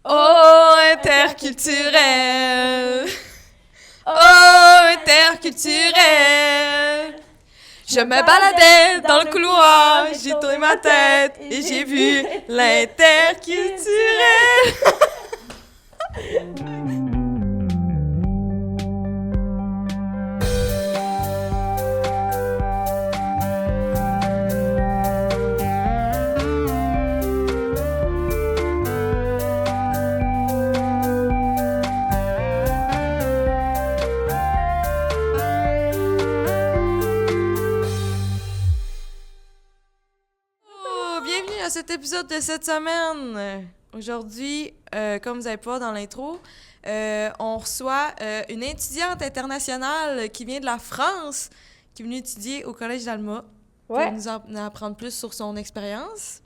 Oh, interculturel! Oh, interculturel! Je me baladais dans le couloir, j'ai tourné ma tête et j'ai vu l'interculturel! Bienvenue à cet épisode de cette semaine. Aujourd'hui, comme vous allez pu voir dans l'intro, on reçoit une étudiante internationale qui vient de la France, qui est venue étudier au Collège d'Alma pour nous en apprendre plus sur son expérience.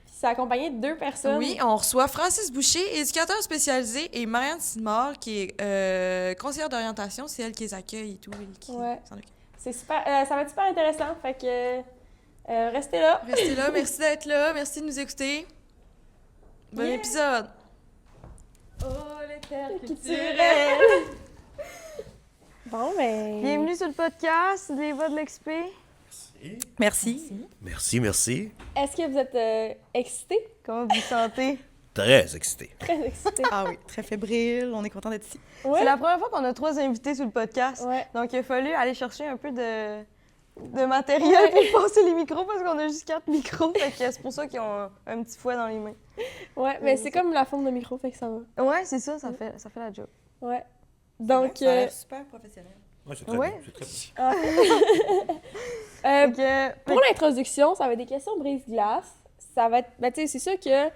C'est accompagné de deux personnes. Oui, on reçoit Francis Boucher, éducateur spécialisé, et Marianne Sidmar, qui est conseillère d'orientation. C'est elle qui les accueille et tout. Et qui s'en occupe. C'est super, ça va être super intéressant. Fait que restez là. Restez là, merci d'être là, merci de nous écouter. Bon épisode! Oh, l'interculturel! Bon, ben... Bienvenue sur le podcast Les Voix de l'Exp. Merci. Merci. Est-ce que vous êtes excité? Comment vous vous sentez? Très excité. Très excité. Ah oui, très fébrile, on est content d'être ici. Ouais. C'est la première fois qu'on a 3 invités sur le podcast. Ouais. Donc, il a fallu aller chercher un peu de matériel pour passer les micros parce qu'on a juste 4 micros. Fait que c'est pour ça qu'ils ont un petit fouet dans les mains. Ouais, mais c'est comme la forme de micro, fait que ça va. Ouais, c'est ça, ça fait la job. Ouais. Donc... Ça a l'air super professionnel. Ouais, c'est très Ouais. bien. C'est très bien. Fait que, Pour l'introduction, ça va être des questions brise-glace. Ça va être... Ben, tu sais, c'est sûr que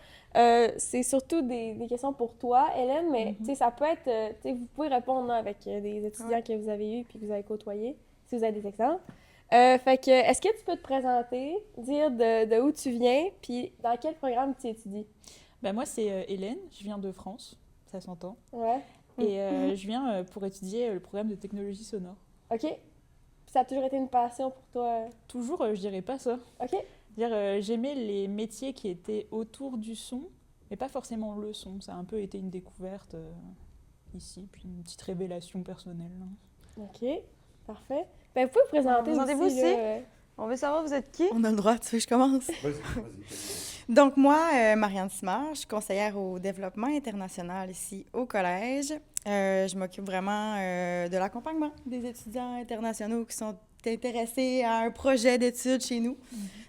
c'est surtout des questions pour toi, Hélène, mais tu sais, ça peut être... tu sais, vous pouvez répondre là, avec des étudiants que vous avez eus puis que vous avez côtoyés, si vous avez des exemples. Fait que, est-ce que tu peux te présenter, dire de où tu viens, puis dans quel programme tu étudies? Ben moi, c'est Hélène, je viens de France, ça s'entend. Ouais. Et je viens pour étudier le programme de technologie sonore. OK. Puis ça a toujours été une passion pour toi? Toujours, je dirais pas ça. OK. J'aimais les métiers qui étaient autour du son, mais pas forcément le son. Ça a un peu été une découverte ici, puis une petite révélation personnelle. OK. Parfait. Ben, vous pouvez vous présenter Présentez-vous aussi. aussi. Là, on veut savoir, vous êtes qui? On a le droit, tu veux que je commence? Vas-y. Donc moi, Marianne Simard, je suis conseillère au développement international ici au collège. Je m'occupe vraiment de l'accompagnement des étudiants internationaux qui sont intéressés à un projet d'études chez nous.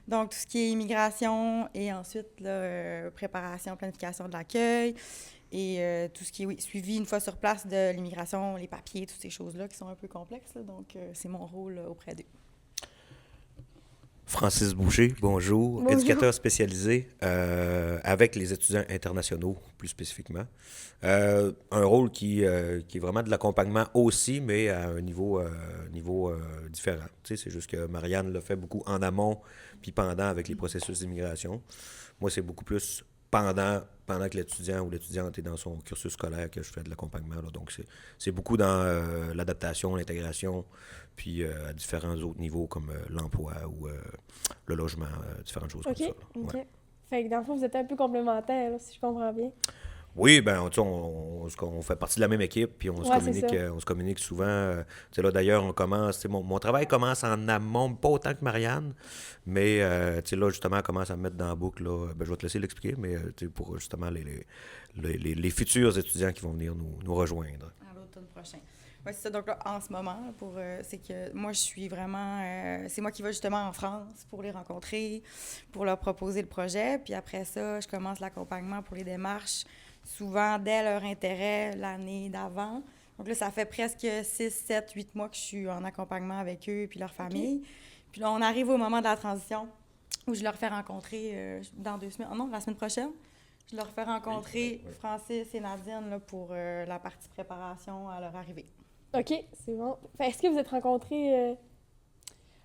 Donc tout ce qui est immigration et ensuite là, préparation, planification de l'accueil et tout ce qui est suivi une fois sur place de l'immigration, les papiers, toutes ces choses-là qui sont un peu complexes. Là, donc c'est mon rôle auprès d'eux. Francis Boucher, bonjour. Bonjour. Éducateur spécialisé avec les étudiants internationaux, plus spécifiquement. Un rôle qui est vraiment de l'accompagnement aussi, mais à un niveau différent. Tu sais, c'est juste que Marianne le fait beaucoup en amont puis pendant avec les processus d'immigration. Moi, c'est beaucoup plus pendant que l'étudiant ou l'étudiante est dans son cursus scolaire que je fais de l'accompagnement. Là. Donc, c'est beaucoup dans l'adaptation, l'intégration, puis à différents autres niveaux comme l'emploi ou le logement, différentes choses OK. comme ça. Là. OK. Ouais. Fait que dans le fond, vous êtes un peu complémentaires, là, si je comprends bien. Oui, ben, tu sais, on fait partie de la même équipe, puis on se communique souvent. Tu sais, là, d'ailleurs, on commence, tu sais, mon travail commence en amont, pas autant que Marianne, mais, tu sais, là, justement, elle commence à me mettre dans la boucle, là. Ben, je vais te laisser l'expliquer, mais, tu sais, pour, justement, les futurs étudiants qui vont venir nous rejoindre. À l'automne prochain. Oui, c'est ça. Donc là, en ce moment, c'est que moi, je suis vraiment... c'est moi qui vais justement en France pour les rencontrer, pour leur proposer le projet. Puis après ça, je commence l'accompagnement pour les démarches, souvent dès leur intérêt l'année d'avant. Donc là, ça fait presque 6, 7, 8 mois que je suis en accompagnement avec eux puis leur famille. Puis là, on arrive au moment de la transition où je leur fais rencontrer dans 2 semaines. Oh non, la semaine prochaine. Je leur fais rencontrer Francis et Nadine là, pour la partie préparation à leur arrivée. OK, c'est bon. Fait, est-ce que vous êtes rencontrés...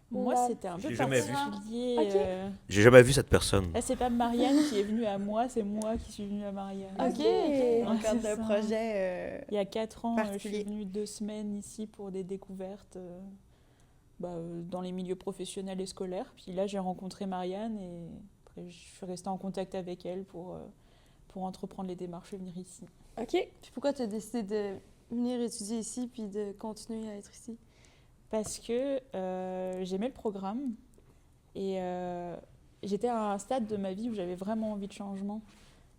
Moi, Ouais. c'était un peu J'ai jamais vu. particulier. Ok. J'ai jamais vu cette personne. Là, c'est pas Marianne qui est venue à moi, c'est moi qui suis venue à Marianne. OK. Dans le Ouais, cadre c'est d'un ça. projet... Il y a 4 ans, je particulier. suis venue 2 semaines ici pour des découvertes dans les milieux professionnels et scolaires. Puis là, j'ai rencontré Marianne et après, je suis restée en contact avec elle pour pour entreprendre les démarches et venir ici. OK. Puis pourquoi tu as décidé de venir étudier ici puis de continuer à être ici? Parce que j'aimais le programme et j'étais à un stade de ma vie où j'avais vraiment envie de changement.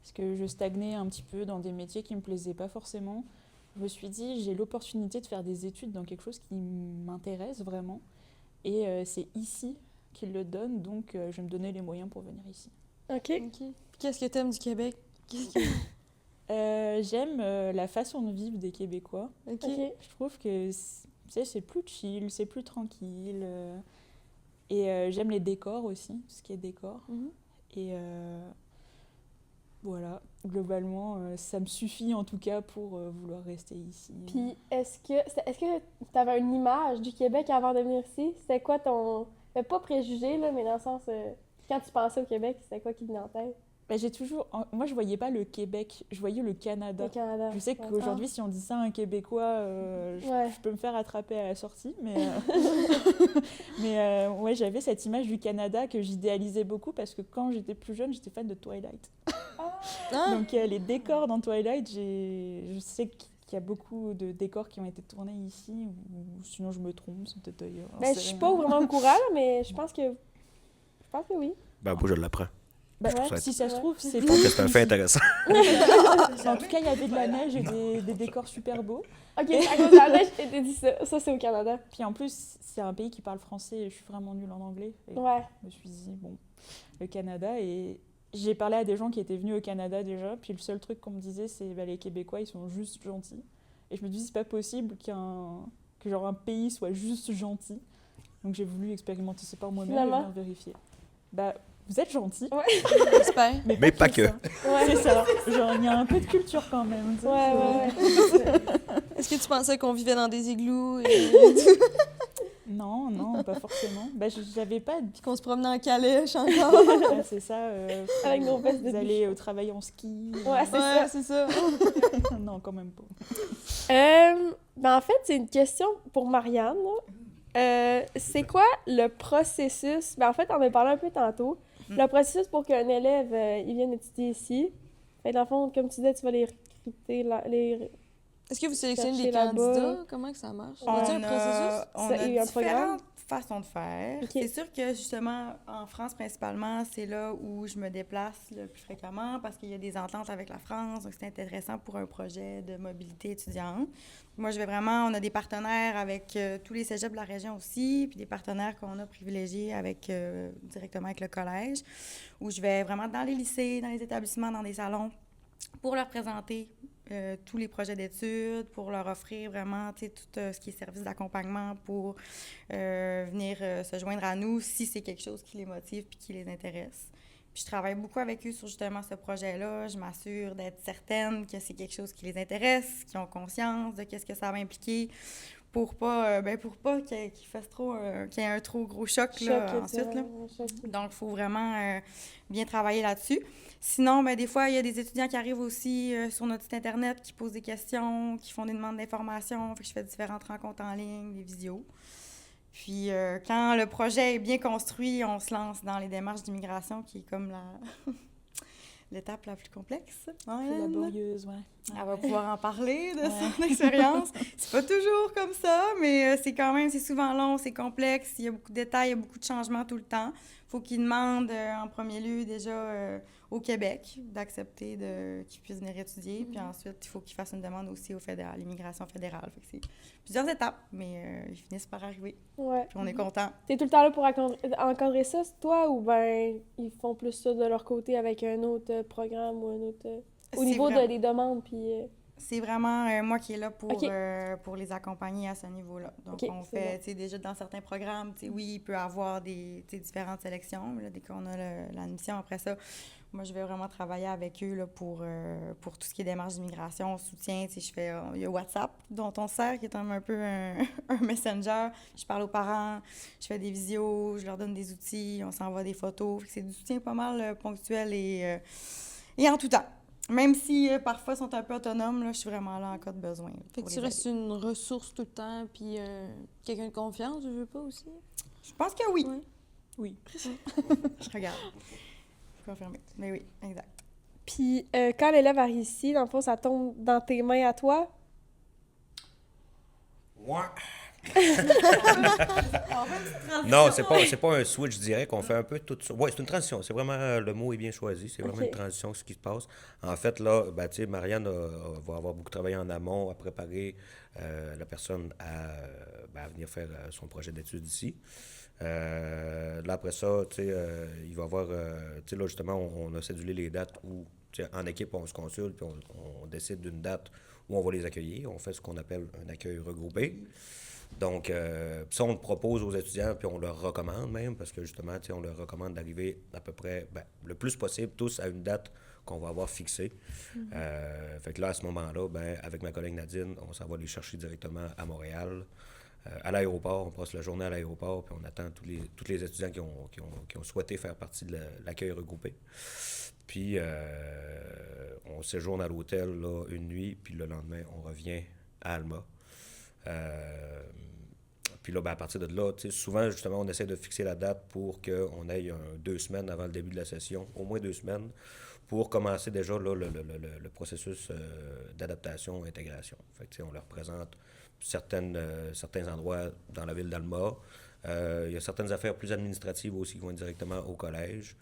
Parce que je stagnais un petit peu dans des métiers qui ne me plaisaient pas forcément. Je me suis dit, j'ai l'opportunité de faire des études dans quelque chose qui m'intéresse vraiment. Et c'est ici qu'ils le donnent, donc je vais me donner les moyens pour venir ici. OK. OK. Puis qu'est-ce que t'aimes du Québec? J'aime la façon de vivre des Québécois. OK. OK. Je trouve que c'est plus chill, c'est plus tranquille. Et j'aime les décors aussi, tout ce qui est décor. Mhm. Et voilà, globalement, ça me suffit en tout cas pour vouloir rester ici. Puis est-ce que tu avais une image du Québec avant de venir ici? C'était quoi ton... pas préjugé, là, mais dans le sens... quand tu pensais au Québec, c'était quoi qui venait en tête? Ben, moi, je voyais pas le Québec, je voyais le Canada. Le Canada. Je sais Ouais. qu'aujourd'hui, si on dit ça à un Québécois, Ouais. je peux me faire attraper à la sortie, mais, ouais, j'avais cette image du Canada que j'idéalisais beaucoup parce que quand j'étais plus jeune, j'étais fan de Twilight. Ah! Donc les décors dans Twilight, je sais qu'il y a beaucoup de décors qui ont été tournés ici, ou sinon je me trompe, c'est peut-être ailleurs. Ben, je suis pas vraiment au courant, là, mais je pense que oui. Ben, moi, je l'apprends. Bah, Ouais. si ça se trouve, c'est Je trouve que c'est un fait intéressant. En tout cas, il y avait de la neige et des décors super beaux. OK, à cause de la neige, je t'ai dit ça. Ça, c'est au Canada. Puis en plus, c'est un pays qui parle français et je suis vraiment nulle en anglais. Et Ouais. je me suis dit, bon, le Canada. Et j'ai parlé à des gens qui étaient venus au Canada déjà. Puis le seul truc qu'on me disait, c'est les Québécois, ils sont juste gentils. Et je me dis, c'est pas possible que genre un pays soit juste gentil. Donc j'ai voulu expérimenter ça par moi-même et Finalement. venir vérifier. Bah, vous êtes gentils, J'espère. Mais pas que. ça. Ouais. C'est ça. Genre, il y a un peu de culture quand même. tu sais, Ouais. Est-ce que tu pensais qu'on vivait dans des igloos et Non, pas forcément. Bah, j'avais pas... qu'on se promenait en calèche encore? Ah, c'est ça. Avec nos vestes de vous allez au travail en ski. Ouais, c'est Ouais, ça. c'est ça. Non, quand même pas. Ben en fait, c'est une question pour Marianne. Là. C'est quoi le processus? Ben en fait, on en a parlé un peu tantôt. Le processus pour qu'un élève il vienne étudier ici. Fait que dans le fond, comme tu disais, tu vas les recruter, Est-ce que vous sélectionnez Chercher des là-bas. candidats? Comment que ça marche? Y a-t-il un processus? On Ça, a il y a un programme? différentes façons de faire. Ok. C'est sûr que justement, en France principalement, c'est là où je me déplace le plus fréquemment parce qu'il y a des ententes avec la France, donc c'est intéressant pour un projet de mobilité étudiante. Moi, on a des partenaires avec tous les cégeps de la région aussi, puis des partenaires qu'on a privilégiés directement avec le collège, où je vais vraiment dans les lycées, dans les établissements, dans des salons, pour leur présenter tous les projets d'études, pour leur offrir vraiment tout ce qui est service d'accompagnement pour venir se joindre à nous si c'est quelque chose qui les motive puis qui les intéresse. Puis je travaille beaucoup avec eux sur justement ce projet-là. Je m'assure d'être certaine que c'est quelque chose qui les intéresse, qu'ils ont conscience de qu'est-ce que ça va impliquer pour pas qu'il fasse qu'il y ait un trop gros choc là, ensuite. Là. Donc, il faut vraiment bien travailler là-dessus. Sinon, des fois, il y a des étudiants qui arrivent aussi sur notre site Internet, qui posent des questions, qui font des demandes d'informations. Fait que je fais différentes rencontres en ligne, des visios. Puis, quand le projet est bien construit, on se lance dans les démarches d'immigration, qui est comme l'étape la plus complexe. Plus laborieuse, ouais. Elle va pouvoir en parler de son expérience. C'est pas toujours comme ça, mais c'est souvent long, c'est complexe, il y a beaucoup de détails, il y a beaucoup de changements tout le temps. Il faut qu'ils demandent en premier lieu déjà au Québec d'accepter qu'ils puissent venir étudier, puis ensuite il faut qu'ils fassent une demande aussi au fédéral, l'immigration fédérale. Fait que c'est plusieurs étapes, mais ils finissent par arriver. Ouais. Puis on est content. T'es tout le temps là pour encadrer ça, c'est toi, ou ben ils font plus ça de leur côté avec un autre programme ou un autre... Au niveau des demandes, puis... C'est vraiment moi qui est là OK. pour les accompagner à ce niveau-là. Donc, OK, on c'est fait, tu sais, déjà dans certains programmes, tu sais, oui, il peut y avoir différentes sélections. Là, dès qu'on a l'admission, après ça, moi, je vais vraiment travailler avec eux là, pour tout ce qui est démarche d'immigration, soutien. Tu sais, il y a WhatsApp, dont on sert, qui est un peu un messenger. Je parle aux parents, je fais des visios, je leur donne des outils, on s'envoie des photos. C'est du soutien pas mal ponctuel et en tout temps. Même si parfois ils sont un peu autonomes, là, je suis vraiment là en cas de besoin. Fait que tu restes une ressource tout le temps, puis quelqu'un de confiance, je veux pas aussi? Je pense que oui. Ouais. Oui. Je regarde. Confirmé. Mais oui, exact. Puis quand l'élève arrive ici, dans le fond, ça tombe dans tes mains à toi. Ouais. Non, c'est pas un switch direct. On fait un peu tout ça. Oui, c'est une transition. C'est vraiment, le mot est bien choisi. C'est vraiment Ok. une transition, ce qui se passe. En fait, là, ben, tu sais, Marianne va avoir beaucoup travaillé en amont à préparer la personne à venir faire son projet d'études ici. Là, après ça, tu sais, il va y avoir, tu sais, là, justement, on a cédulé les dates où, tu sais, en équipe, on se consulte, puis on décide d'une date où on va les accueillir. On fait ce qu'on appelle un accueil regroupé. Donc, ça, on le propose aux étudiants, puis on leur recommande même, parce que justement, tu sais, on leur recommande d'arriver à peu près, ben, le plus possible, tous à une date qu'on va avoir fixée. Fait que là, à ce moment-là, ben, avec ma collègue Nadine, on s'en va les chercher directement à Montréal, à l'aéroport. On passe la journée à l'aéroport, puis on attend tous les étudiants qui ont souhaité faire partie de l'accueil regroupé. Puis, on séjourne à l'hôtel là, une nuit, puis le lendemain, on revient à Alma. Puis là, ben, à partir de là, tu sais, souvent, justement, on essaie de fixer la date pour qu'on aille 2 semaines avant le début de la session, au moins 2 semaines, pour commencer déjà là, le processus d'adaptation, intégration. Fait que, tu sais, on leur présente certains endroits dans la ville d'Alma. Il y a certaines affaires plus administratives aussi qui vont être directement au collège.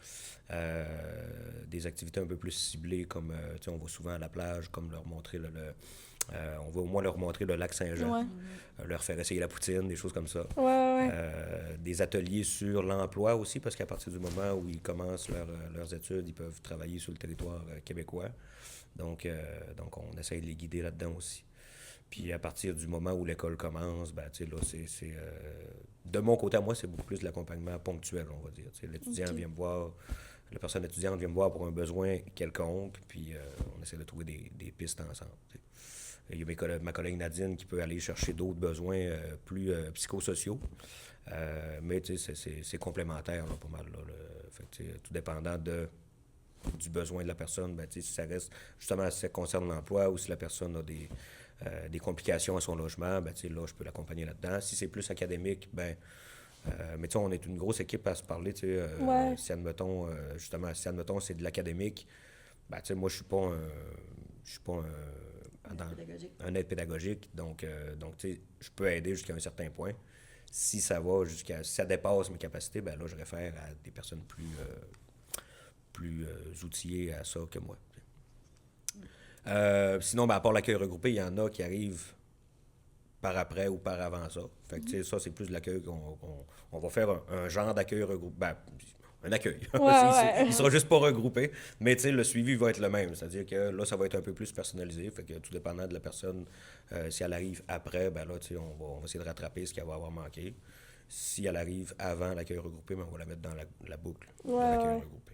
Des activités un peu plus ciblées, comme tu sais, on va souvent à la plage, comme leur montrer on va au moins leur montrer le lac Saint-Jean, Ouais. leur faire essayer la poutine, des choses comme ça. Ouais. Des ateliers sur l'emploi aussi, parce qu'à partir du moment où ils commencent leurs études, ils peuvent travailler sur le territoire québécois. Donc, on essaye de les guider là-dedans aussi. Puis à partir du moment où l'école commence, ben, tu sais, là, de mon côté à moi, c'est beaucoup plus de l'accompagnement ponctuel, on va dire. Tu sais, l'étudiant vient me voir, la personne étudiante vient me voir pour un besoin quelconque, puis on essaie de trouver des pistes ensemble. Tu sais. Il y a ma collègue Nadine qui peut aller chercher d'autres besoins plus psychosociaux. Mais tu sais, c'est complémentaire là, pas mal. Là, fait que, tu sais, tout dépendant du besoin de la personne, ben, tu sais, si ça reste justement si ça concerne l'emploi ou si la personne a des complications à son logement, ben, tu sais, là, je peux l'accompagner là-dedans. Si c'est plus académique, ben, mais tu sais, on est une grosse équipe à se parler. Tu sais, Ouais. si admettons, justement, si admettons c'est de l'académique, ben, tu sais, moi, je suis pas un aide pédagogique. Donc tu sais, je peux aider jusqu'à un certain point. Si ça va si ça dépasse mes capacités, ben là, je réfère à des personnes plus outillées à ça que moi. Sinon, ben, à part l'accueil regroupé, il y en a qui arrivent par après ou par avant ça. Fait que, tu sais, ça, c'est plus de l'accueil on va faire un genre d'accueil regroupé. Ben, un accueil. Ouais. Il sera juste pas regroupé, mais tu sais, le suivi va être le même. C'est-à-dire que là, ça va être un peu plus personnalisé. Fait que tout dépendant de la personne, si elle arrive après, ben là, tu sais, on va essayer de rattraper ce qu'elle va avoir manqué. Si elle arrive avant l'accueil regroupé, ben on va la mettre dans la boucle de l'accueil regroupé.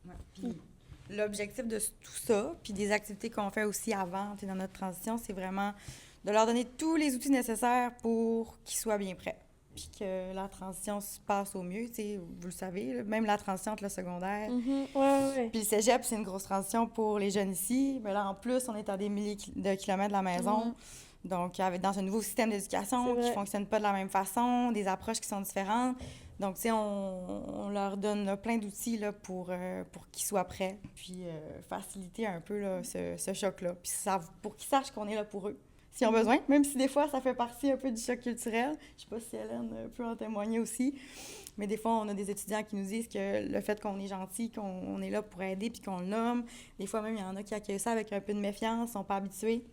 Ouais. Puis l'objectif de tout ça, puis des activités qu'on fait aussi avant, tu sais, dans notre transition, c'est vraiment de leur donner tous les outils nécessaires pour qu'ils soient bien prêts. Puis que la transition se passe au mieux, tu sais, vous le savez, là, même la transition entre le secondaire. Ouais. Puis le cégep, c'est une grosse transition pour les jeunes ici. Mais là, en plus, on est à des milliers de kilomètres de la maison. Donc, dans un nouveau système d'éducation qui ne fonctionne pas de la même façon, des approches qui sont différentes. Donc, tu sais, on leur donne là, plein d'outils là, pour qu'ils soient prêts, puis faciliter un peu là, ce choc-là. Puis pour qu'ils sachent qu'on est là pour eux, s'ils ont besoin, même si des fois, ça fait partie un peu du choc culturel. Je sais pas si Hélène peut en témoigner aussi. Mais des fois, on a des étudiants qui nous disent que le fait qu'on est gentil, qu'on est là pour aider, puis qu'on le nomme, des fois même, il y en a qui accueillent ça avec un peu de méfiance, sont pas habitués.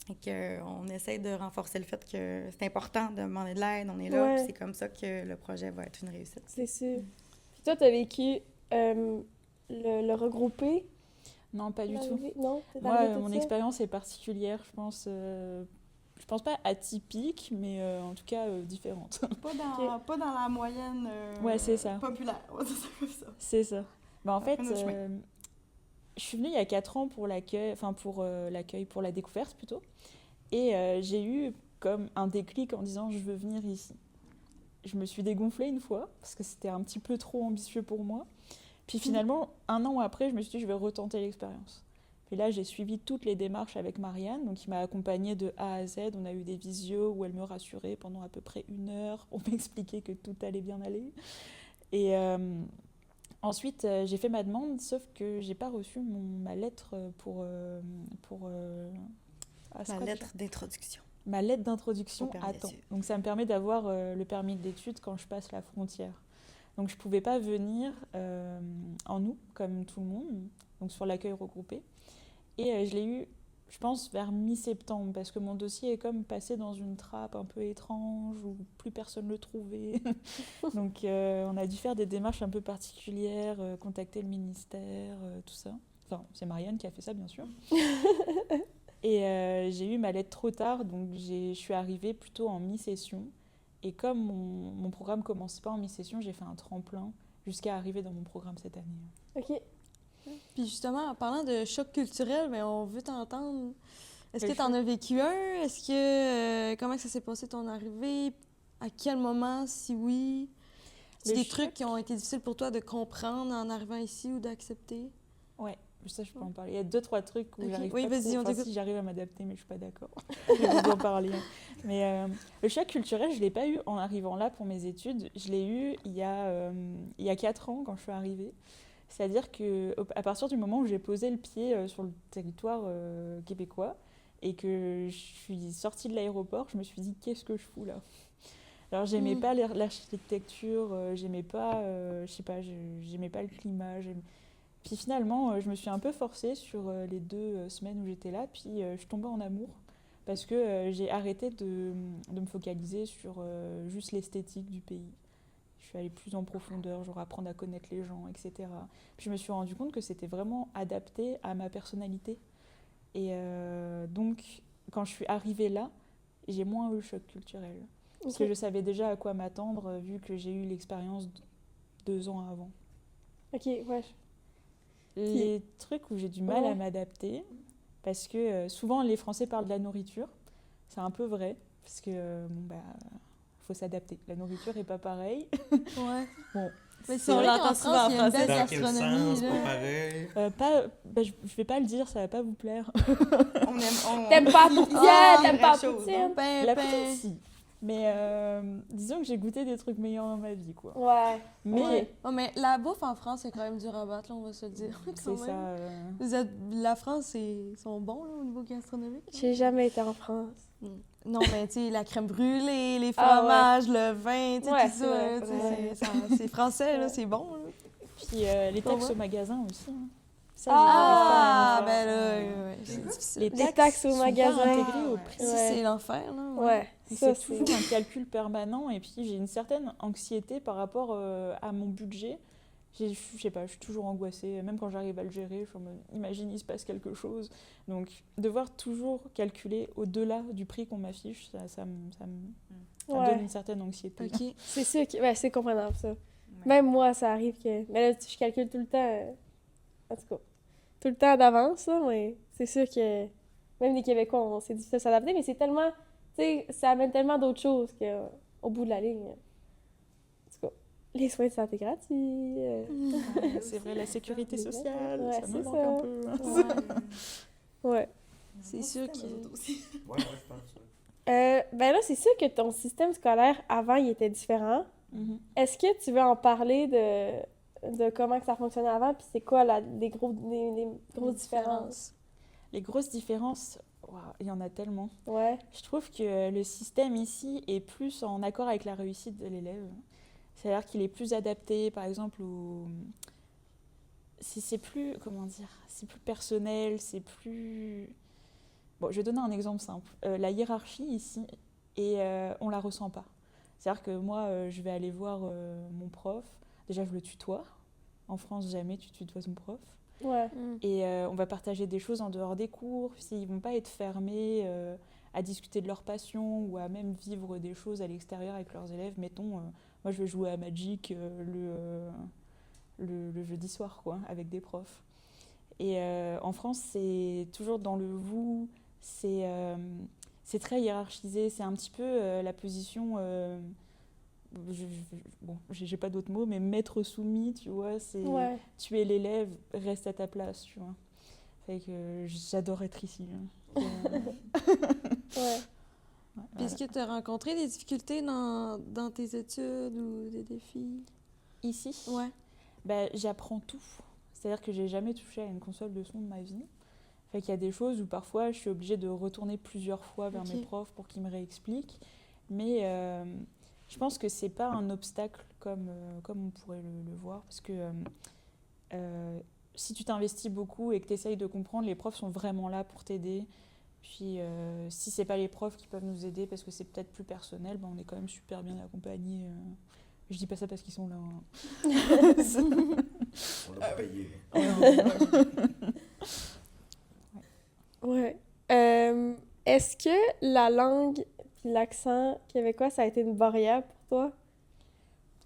Et qu'on essaie de renforcer le fait que c'est important de demander de l'aide, on est là, puis c'est comme ça que le projet va être une réussite. C'est sûr. Puis toi, tu as vécu le regroupé? Non, pas du tout. Non, Moi, mon expérience est particulière, je pense pas atypique, mais en tout cas différente. Pas dans la moyenne Ouais, c'est ça. populaire, on va dire ça comme ça. C'est ça. Ben, en fait, notre chemin. je suis venue il y a 4 ans pour l'accueil, pour la découverte plutôt. Et j'ai eu comme un déclic en disant je veux venir ici. Je me suis dégonflée une fois, parce que c'était un petit peu trop ambitieux pour moi. Puis finalement, 1 an après, je me suis dit je vais retenter l'expérience. Et là, j'ai suivi toutes les démarches avec Marianne, donc il m'a accompagnée de A à Z. On a eu des visios où elle me rassurait pendant à peu près 1 heure. On m'expliquait que tout allait bien aller. Et Ensuite, j'ai fait ma demande, sauf que j'ai pas reçu ma lettre c'est La quoi lettre d'introduction. ma lettre d'introduction Au permis à temps. d'études. Donc ça me permet d'avoir le permis d'études quand je passe la frontière. Donc je ne pouvais pas venir en août, comme tout le monde, donc sur l'accueil regroupé. Et je l'ai eu, je pense, vers mi-septembre, parce que mon dossier est comme passé dans une trappe un peu étrange, où plus personne ne le trouvait. Donc on a dû faire des démarches un peu particulières, contacter le ministère, tout ça. Enfin, c'est Marianne qui a fait ça, bien sûr. Et j'ai eu ma lettre trop tard, donc je suis arrivée plutôt en mi-session. Et comme mon programme commençait pas en mi-session, j'ai fait un tremplin jusqu'à arriver dans mon programme cette année. OK. Puis justement, en parlant de choc culturel, ben, on veut t'entendre. Est-ce Quel que tu en as vécu un? Est-ce que comment ça s'est passé ton arrivée? À quel moment, si oui? C'est Le des choc. trucs qui ont été difficiles pour toi de comprendre en arrivant ici ou d'accepter? Ouais, ça je peux en parler. Il y a 2-3 trucs où Ok. j'arrive Oui, pas vas-y, trop. on Enfin, t'écoute. si j'arrive à m'adapter, mais je suis pas d'accord. Je vais en parler. Mais le choc culturel, je l'ai pas eu en arrivant là pour mes études. Je l'ai eu il y a 4 ans quand je suis arrivée. C'est-à-dire qu'à partir du moment où j'ai posé le pied sur le territoire québécois et que je suis sortie de l'aéroport, je me suis dit qu'est-ce que je fous là? Alors j'aimais pas l'architecture, j'aimais pas, je sais pas, j'aimais pas le climat. Puis finalement, je me suis un peu forcée sur les 2 semaines où j'étais là, puis je suis tombée en amour parce que j'ai arrêté de me focaliser sur juste l'esthétique du pays. Je suis allée plus en profondeur, genre apprendre à connaître les gens, etc. Puis je me suis rendu compte que c'était vraiment adapté à ma personnalité. Et donc, quand je suis arrivée là, j'ai moins eu le choc culturel. Parce OK. que je savais déjà à quoi m'attendre, vu que j'ai eu l'expérience 2 ans avant. OK, ouais. Les trucs où j'ai du mal Ouais. à m'adapter, parce que souvent les Français parlent de la nourriture, c'est un peu vrai, parce que faut s'adapter. La nourriture est pas pareille. Ouais. Bon, Mais c'est si on vrai l'entend souvent en il y a une français, belle Dans quel gastronomie, sens? là. Pas pareil. je vais pas le dire, ça va pas vous plaire. T'aimes pas la tourtière, Ah, t'aimes pas la vraie chose, poutine? Ben, La ben. poutine, si. Mais disons que j'ai goûté des trucs meilleurs dans ma vie, quoi. Ouais. Mais Ok. Oh, mais la bouffe en France, c'est quand même dur à battre, là, on va se le dire. c'est quand ça. même. La France, ils sont bons là, au niveau gastronomique. J'ai jamais été en France. Non, mais tu sais, la crème brûlée, les Ah, ouais. fromages, le vin, tu sais, Ouais, tout c'est ça, vrai, là, tu sais, ouais. c'est français, là, Ouais. c'est bon. Là. Puis les Pour taxes moi. au magasin aussi. Hein. Ça, Ah, j'arrive pas à ben faire. là, ouais, c'est difficile. Les taxes au sont magasin. pas intégrées au Ouais. prix. Ça, Ouais. c'est l'enfer, là. Ouais. Et Ça, c'est toujours un calcul permanent et puis j'ai une certaine anxiété par rapport à mon budget. Je sais pas, je suis toujours angoissée, même quand j'arrive à le gérer, je me imagine il se passe quelque chose. Donc devoir toujours calculer au-delà du prix qu'on m'affiche, ça me Ouais. donne une certaine anxiété. OK. C'est sûr que ouais, c'est comprenable, ça. Même moi, ça arrive que... Mais là, je calcule tout le temps... En tout cas, tout le temps d'avance, là, mais c'est sûr que... Même les Québécois, c'est difficile de s'adapter, mais c'est tellement... Tu sais, ça amène tellement d'autres choses qu'au bout de la ligne... En tout cas, les soins de santé gratuits... Ouais, c'est vrai, la sécurité sociale, Ouais, ça me c'est manque ça. un peu. Ouais. C'est sûr que... Ouais, je pense. Ben là, c'est sûr que ton système scolaire, avant, il était différent. Mhm. Est-ce que tu veux en parler de comment que ça fonctionnait avant, puis c'est quoi les grosses différences? Les grosses différences, waouh, il y en a tellement. Ouais. Je trouve que le système ici est plus en accord avec la réussite de l'élève. C'est-à-dire qu'il est plus adapté, par exemple, c'est plus, comment dire, c'est plus personnel, c'est plus... Bon, je vais donner un exemple simple. La hiérarchie ici, on la ressent pas. C'est-à-dire que moi, je vais aller voir mon prof. Déjà, je le tutoie. En France, jamais tu tutoies ton prof. Ouais. Et on va partager des choses en dehors des cours. Ils ne vont pas être fermés à discuter de leur passion ou à même vivre des choses à l'extérieur avec leurs élèves. Mettons, moi je vais jouer à Magic le jeudi soir quoi, avec des profs. Et en France, c'est toujours dans le vous, c'est très hiérarchisé. C'est un petit peu la position... bon, j'ai pas d'autres mots, mais maître soumis, tu vois, c'est Ouais. tu es l'élève, reste à ta place, tu vois. Fait que j'adore être ici. Hein. Ouais. Puis est-ce que tu as rencontré des difficultés dans tes études ou des défis? Ici, Ouais. Ben, j'apprends tout. C'est-à-dire que j'ai jamais touché à une console de son de ma vie. Fait qu'il y a des choses où parfois je suis obligée de retourner plusieurs fois vers mes profs pour qu'ils me réexpliquent. Mais je pense que c'est pas un obstacle comme on pourrait le voir. Parce que si tu t'investis beaucoup et que tu essayes de comprendre, les profs sont vraiment là pour t'aider. Puis si c'est pas les profs qui peuvent nous aider parce que c'est peut-être plus personnel, ben on est quand même super bien accompagnés. Je dis pas ça parce qu'ils sont là. Hein. On l'a pas payé. Ouais. Est-ce que la langue puis l'accent québécois, ça a été une barrière pour toi?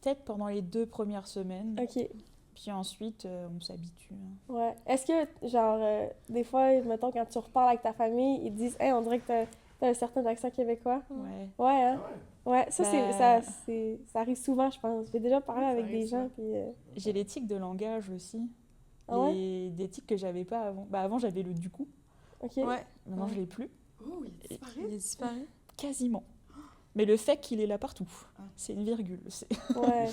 Peut-être pendant les 2 premières semaines. OK. Puis ensuite, on s'habitue. Hein. Ouais. Est-ce que, genre, des fois, mettons, quand tu reparles avec ta famille, ils te disent « Hey, on dirait que t'as un certain accent québécois. » Ouais. Ouais, hein? Ouais, ça, Bah, ça arrive souvent, je pense. J'ai déjà parlé avec des gens, puis... J'ai les tics de langage aussi. Ah ouais? Des tics que j'avais pas avant. Bah, avant, j'avais le du coup. OK. Ouais. Maintenant, je l'ai plus. Oh, il a disparu. Il est disparu. Quasiment. Mais le fait qu'il est là partout, Ah. c'est une virgule. C'est Ouais.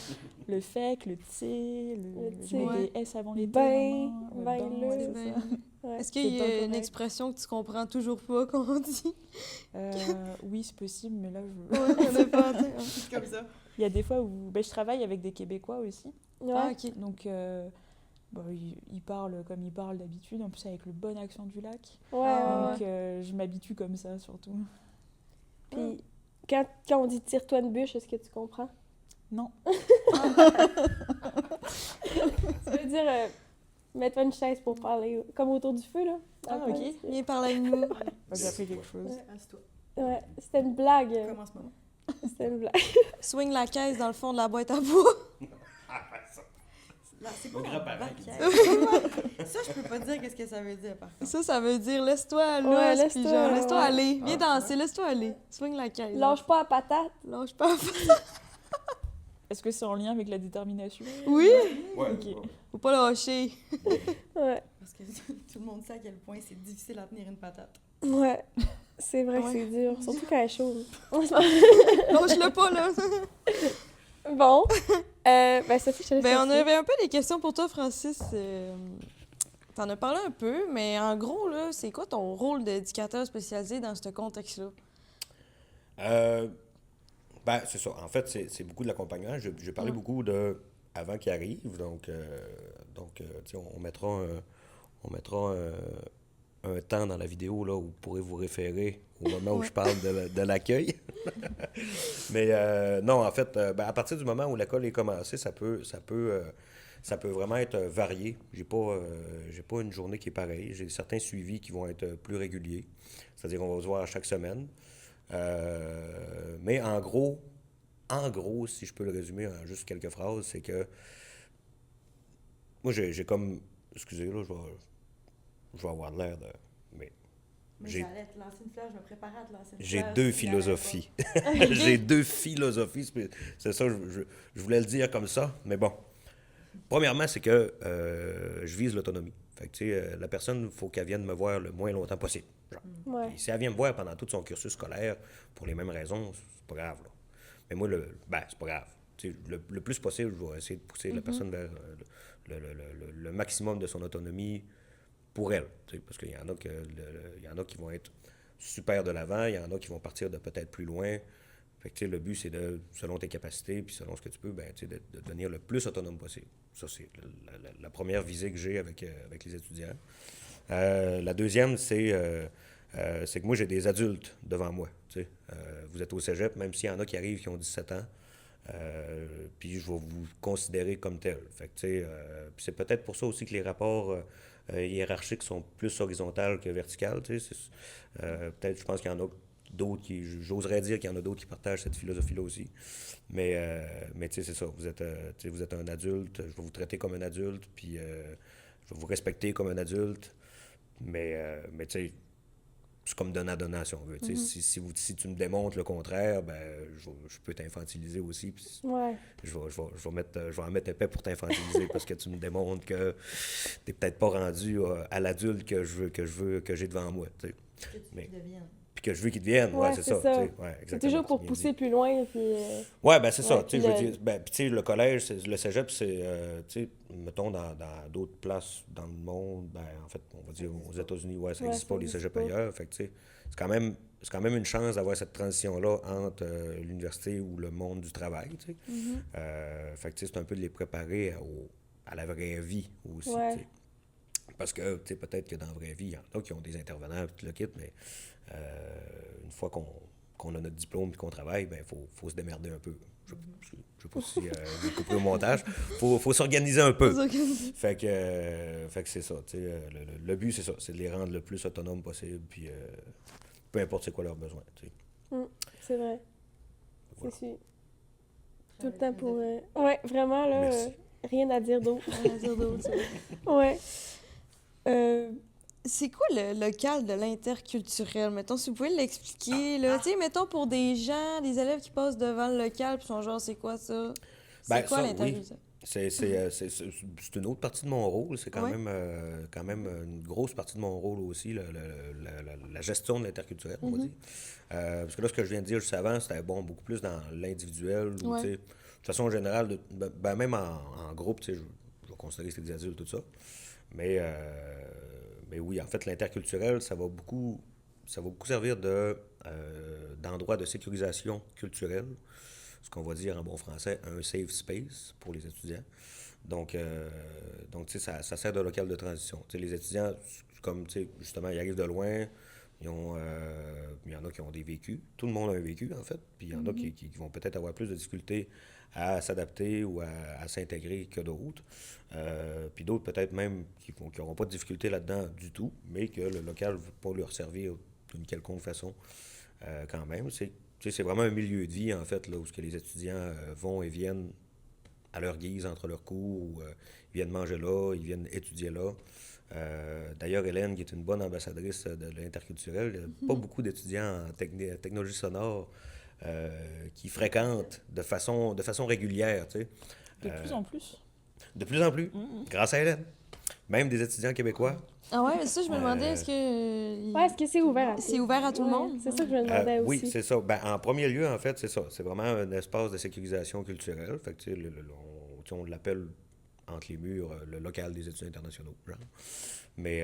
le fait, le t, Le je t. mets des s avant les t. Ben, maintenant. ben, Ben, le. c'est Ben, ça. Ouais. Est-ce qu'il C'est y pas a une correct. expression que tu comprends toujours pas qu'on dit? Oui, c'est possible, mais là, je... Ouais, on n'a pas atteint, hein. C'est comme ça. il y a des fois où je travaille avec des Québécois aussi. Ouais. Ah, ok. Donc, ils parlent comme ils parlent d'habitude, en plus avec le bon accent du lac. Ouais, Ah, ouais. Donc, je m'habitue comme ça, surtout. Puis, quand on dit tire-toi une bûche, est-ce que tu comprends? Non. Ça veut dire mets-toi une chaise pour parler, comme autour du feu, là. Ah, Après, ok. Viens parler avec nous. J'ai appris quelque chose. Assieds-toi. Ouais, c'était une blague. Comme en ce moment. C'était une blague. Swing la caisse dans le fond de la boîte à bois. Là, c'est Mon pas grand-parent la qui barrière. Ça, je peux pas dire qu'est-ce que ça veut dire, par contre. Ça veut dire laisse-toi là, Ouais, puis laisse-toi, genre laisse-toi ouais. aller. Viens Ah, danser, laisse-toi aller. Swing la caisse. Lâche pas à patate. Lâche pas. Est-ce que c'est en lien avec la détermination? Oui, Ouais. Ok. faut pas lâcher. Ouais. Parce que tout le monde sait à quel point c'est difficile à tenir une patate. Ouais. C'est vrai que Ouais. c'est dur, surtout quand elle est chaude. Lâche-le pas là. Bon. Ben, Sophie, je te laisse Ben, on continuer. avait un peu des questions pour toi, Francis. T'en as parlé un peu, mais en gros, là, c'est quoi ton rôle d'éducateur spécialisé dans ce contexte-là? Ben, c'est ça. En fait, c'est beaucoup de l'accompagnement. Je parlais beaucoup de avant qu'il arrive. Donc tu sais, on mettra un temps dans la vidéo là, où vous pourrez vous référer au moment où je parle de l'accueil. Mais non, en fait, ben, à partir du moment où l'école est commencée, ça peut vraiment être varié. J'ai pas une journée qui est pareille. J'ai certains suivis qui vont être plus réguliers. C'est-à-dire qu'on va se voir chaque semaine. Mais en gros, si je peux le résumer en juste quelques phrases, c'est que moi, j'ai comme... Excusez, là, je vais avoir l'air de... Mais Mais J'ai- j'allais te lancer une fleur, je me préparais à te lancer une j'ai fleur. deux s'il y en avait philosophies. J'ai deux philosophies. C'est ça, je voulais le dire comme ça, mais bon. Premièrement, c'est que je vise l'autonomie. Fait que, tu sais, la personne, il faut qu'elle vienne me voir le moins longtemps possible. Genre. Ouais. Puis si elle vient me voir pendant tout son cursus scolaire, pour les mêmes raisons, c'est pas grave. Là. Mais moi, c'est pas grave. Tu sais, le plus possible, je vais essayer de pousser la personne vers le maximum de son autonomie pour elle. Tu sais, parce qu'il y en a il y en a qui vont être super de l'avant, il y en a qui vont partir de peut-être plus loin. Fait que, tu sais, le but, c'est de, selon tes capacités, puis selon ce que tu peux, ben, tu sais, de devenir le plus autonome possible. Ça, c'est la première visée que j'ai avec les étudiants. La deuxième, c'est que moi, j'ai des adultes devant moi. Tu sais. Vous êtes au cégep, même s'il y en a qui arrivent qui ont 17 ans, puis je vais vous considérer comme tel. Fait que, tu sais, puis c'est peut-être pour ça aussi que les rapports hiérarchiques sont plus horizontales que verticales. Tu sais. Peut-être, je pense qu'il y en a d'autres qui, j'oserais dire qu'il y en a d'autres qui partagent cette philosophie-là aussi. Mais tu sais, c'est ça. Vous êtes un adulte. Je vais vous traiter comme un adulte, puis je vais vous respecter comme un adulte. Mais tu sais, c'est comme donnant-donnant, si on veut. Tu sais, si tu me démontres le contraire, ben, je peux t'infantiliser aussi. Puis Ouais. je vais en mettre épais pour t'infantiliser parce que tu me démontres que t'es peut-être pas rendu à l'adulte que j'ai devant moi. Tu sais. Que tu Mais- deviennes. puis que je veux qu'ils deviennent. Ouais, Ouais, c'est c'est ça. ça. tu sais. Ouais, C'est exactement, toujours pour bien pousser dit. plus loin, puis... Ouais, ben c'est ça. Ouais, Tu sais, puis je veux le- dire, ben, puis tu sais, le collège, le cégep, c'est, tu sais, mettons, dans d'autres places dans le monde, ben, en fait, on va dire aux États-Unis, ouais, ça Ouais, n'existe ça pas, les existe cégeps pas. ailleurs. Fait que, tu sais, c'est quand même une chance d'avoir cette transition-là entre l'université ou le monde du travail, tu sais. Fait que, tu sais, c'est un peu de les préparer à la vraie vie aussi, Ouais. tu sais. Parce que, tu sais, peut-être que dans la vraie vie, il y en a qui ont des intervenants, tout le kit, mais une fois qu'on a notre diplôme et qu'on travaille, ben faut se démerder un peu. Je sais pas si vous coupez au montage. Faut s'organiser un peu. Fait que c'est ça. Tu sais, le but, c'est ça. C'est de les rendre le plus autonomes possible, puis peu importe c'est quoi leurs besoins. Tu sais. C'est vrai. Voilà. C'est sûr. Tout le temps pour... Ouais, vraiment, là, Merci. rien à dire d'autre. Rien à dire d'autre, ça. Ouais. C'est quoi le local de l'interculturel? Mettons, si vous pouvez l'expliquer, là. Tu sais, mettons, pour des gens, des élèves qui passent devant le local, puis sont genre, c'est quoi ça? C'est Ben, quoi ça, l'interculturel? C'est une autre partie de mon rôle. C'est Ouais. quand même une grosse partie de mon rôle aussi, la gestion de l'interculturel, on va dire. Parce que là, ce que je viens de dire juste avant, c'était bon, beaucoup plus dans l'individuel. Ou, Ouais. tu sais, de façon générale, même en groupe, tu sais, je vais considérer que c'est des adultes, tout ça. Mais oui, en fait, l'interculturel, ça va beaucoup servir d'endroit de sécurisation culturelle, ce qu'on va dire en bon français un safe space pour les étudiants. Donc tu sais, ça sert de local de transition. Tu sais, les étudiants, comme tu sais, justement, ils arrivent de loin, il y en a qui ont des vécus. Tout le monde a un vécu, en fait. Puis il y en a qui vont peut-être avoir plus de difficultés à s'adapter ou à s'intégrer que d'autres. Puis d'autres, peut-être même, qui n'auront pas de difficultés là-dedans du tout, mais que le local ne va pas leur servir d'une quelconque façon quand même. Tu sais, c'est vraiment un milieu de vie, en fait, là, où ce que les étudiants vont et viennent à leur guise entre leurs cours, ou ils viennent manger là, ils viennent étudier là. D'ailleurs, Hélène, qui est une bonne ambassadrice de l'interculturel, il n'y a pas beaucoup d'étudiants en technologie sonore qui fréquentent de façon régulière, tu sais. De plus en plus. De plus en plus, grâce à Hélène. Même des étudiants québécois. Ah ouais, mais ça, je me demandais, est-ce que... Ouais, est-ce que c'est ouvert à C'est ouvert à tout le Ouais, monde? C'est ça que je me demandais Oui, aussi. c'est ça. Ben, en premier lieu, en fait, c'est ça. C'est vraiment un espace de sécurisation culturelle. Fait que, tu sais, on l'appelle entre les murs le local des étudiants internationaux, genre. Mais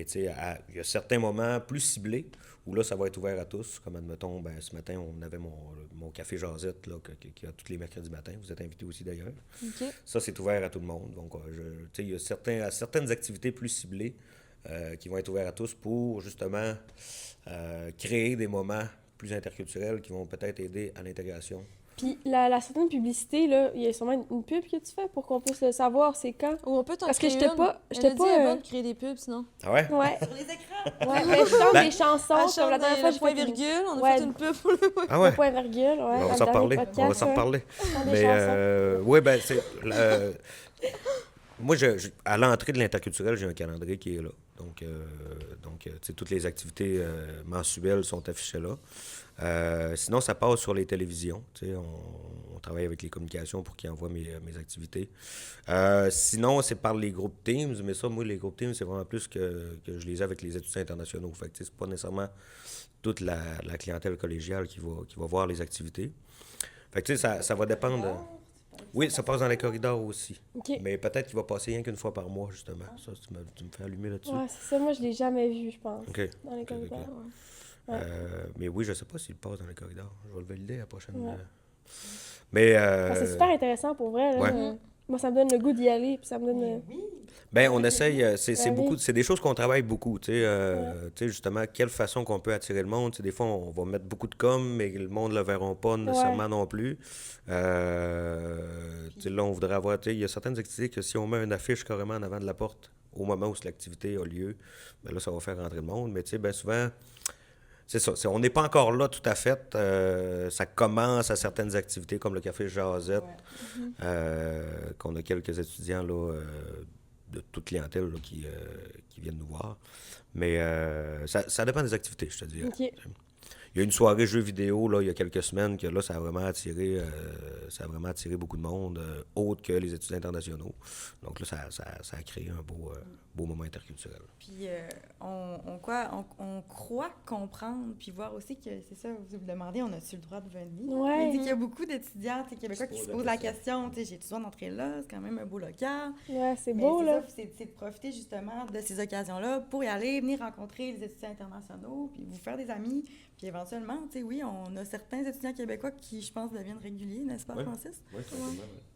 tu sais, il y a certains moments plus ciblés où là, ça va être ouvert à tous. Comme, admettons, ben, ce matin, on avait mon café Jazette, là, qui a tous les mercredis matins. Vous êtes invités aussi, d'ailleurs. OK. Ça, c'est ouvert à tout le monde. Donc, tu sais, il y a certaines activités plus ciblées qui vont être ouvertes à tous pour, justement, créer des moments plus interculturels qui vont peut-être aider à l'intégration. Puis la certaine publicité, là, il y a sûrement une pub que tu fais pour qu'on puisse le savoir, c'est quand? Ou on peut t'en Parce que créer j'étais une. pas- Elle j'étais a dit, pas, elle est euh, bonne de créer des pubs, sinon. Ah ouais? Ouais. Sur les écrans! Ouais, mais je chante Ben- des chansons, Elle comme chante la dernière fois, le j'ai point fait une- virgule, on a Ouais. fait une pub pour le Ah ouais? le point virgule, ouais. On va dans s'en le reparler. dernier On va podcast, s'en ouais. reparler. Chante des Mais chansons. oui, ben c'est. Moi, à l'entrée de l'interculturel, j'ai un calendrier qui est là. Donc, tu sais, toutes les activités mensuelles sont affichées là. Sinon, ça passe sur les télévisions. Tu sais, on travaille avec les communications pour qu'ils envoient mes activités. Sinon, c'est par les groupes Teams. Mais ça, moi, les groupes Teams, c'est vraiment plus que je les ai avec les étudiants internationaux. Fait que, tu sais, c'est pas nécessairement toute la clientèle collégiale qui va voir les activités. Fait que, tu sais, ça va dépendre. Oui, ça passe dans les corridors aussi. OK. Mais peut-être qu'il va passer rien qu'une fois par mois, justement. Ça, tu me fais allumer là-dessus. Ouais, c'est ça. Moi, je l'ai jamais vu, je pense, OK. dans les OK, corridors. OK. Ouais. Mais oui, je sais pas s'il passe dans les corridors. Je vais le valider à la prochaine. Ouais. Mais. Ah, c'est super intéressant pour vrai. Là. ouais. Moi, ça me donne le goût d'y aller, puis ça me donne... Ben, on essaye. C'est Ben oui. beaucoup. C'est des choses qu'on travaille beaucoup. Tu sais, justement, quelle façon qu'on peut attirer le monde. Tu sais, des fois, on va mettre beaucoup de com, mais le monde ne le verront pas nécessairement non plus. Tu sais, là, on voudrait avoir. Tu sais, il y a certaines activités que si on met une affiche carrément en avant de la porte au moment où l'activité a lieu, ben là, ça va faire rentrer le monde. Mais tu sais, bien souvent. C'est ça. On n'est pas encore là tout à fait. Ça commence à certaines activités comme le café Jazette, qu'on a quelques étudiants là, de toute clientèle là, qui viennent nous voir. Mais ça dépend des activités, je te dirais. OK. il y a une soirée jeux vidéo là, il y a quelques semaines que là, ça a vraiment attiré beaucoup de monde, autre que les étudiants internationaux. Donc là, ça a créé un beau moment interculturel. Puis on croit comprendre, puis voir aussi que, c'est ça, vous vous demandez, on a-tu le droit de venir? Ouais. Il dit qu'il y a beaucoup d'étudiants québécois qui se posent la question, j'ai-tu le droit d'entrer là? C'est quand même un beau local. Ouais, c'est Mais beau, là. ça, c'est de profiter justement de ces occasions-là pour y aller, venir rencontrer les étudiants internationaux, puis vous faire des amis. Puis éventuellement, oui, on a certains étudiants québécois qui, je pense, deviennent réguliers, n'est-ce pas, Oui. Francis? Oui,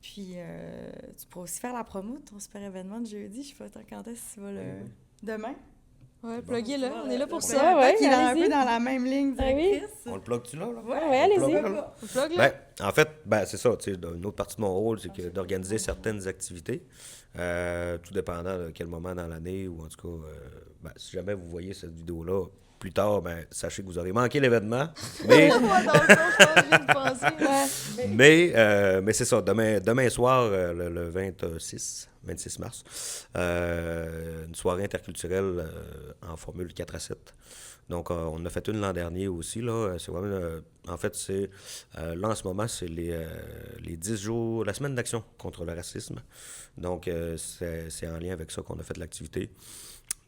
Puis tu pourras aussi faire la promo de ton super événement de jeudi. Je sais pas quand est-ce que tu vas le... Demain? Ouais, Bon, pluguez-le, on est là pour Ouais, ça. ouais, Il est un allez-y. peu dans la même ligne Ah oui? directrice. On le plug-tu là? Ouais, allez-y. On le plug, là? On plug, là. En fait, c'est ça. Une autre partie de mon rôle, c'est d'organiser certaines activités, tout dépendant de quel moment dans l'année, ou en tout cas, si jamais vous voyez cette vidéo-là plus tard, sachez que vous aurez manqué l'événement. Mais, Moi, dans le fond, je pense que j'ai pensé. mais c'est ça. Demain soir, le 26 mars, une soirée interculturelle en formule 4-7. Donc, on a fait une l'an dernier aussi, là. C'est vraiment, en fait, là, en ce moment, c'est les 10 jours, la semaine d'action contre le racisme. Donc, c'est en lien avec ça qu'on a fait l'activité.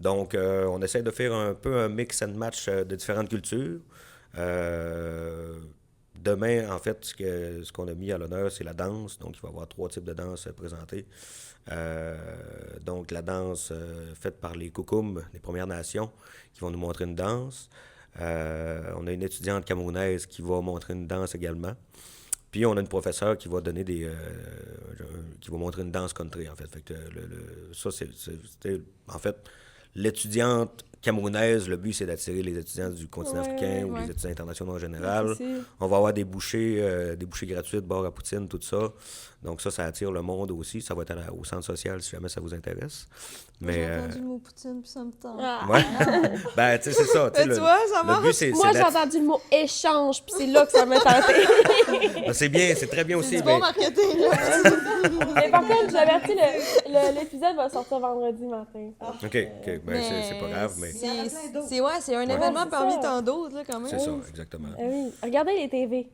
Donc, on essaie de faire un peu un mix and match de différentes cultures. Demain, en fait, ce qu'on a mis à l'honneur, c'est la danse. Donc, il va y avoir 3 types de danse présentés. Donc, la danse faite par les Koukoum, les Premières Nations, qui vont nous montrer une danse. On a une étudiante camerounaise qui va montrer une danse également. Puis, on a une professeure qui va donner qui va montrer une danse country, en fait. Fait que ça, c'était, en fait, l'étudiante camerounaise, le but, c'est d'attirer les étudiants du continent africain ou les étudiants internationaux en général. On va avoir des bouchées gratuites, bar à poutine, tout ça. Donc ça attire le monde aussi. Ça va être au centre social si jamais ça vous intéresse. Mais, J'ai entendu le mot poutine, puis ça me tente. Ah. ouais. Tu sais, c'est ça. Tu vois, ça le marche. but, c'est Moi, j'ai entendu le mot échange, puis c'est là que ça m'a tenté. c'est bien, c'est très bien aussi. C'est du bon marketing, là. Mais par contre, je l'avertis, l'épisode va sortir vendredi matin. OK. C'est pas grave, mais Il y en a plein d'autres. C'est un Ouais, événement c'est parmi ça. tant d'autres, là, quand même. c'est ça, exactement. Ah oui. Regardez les TV.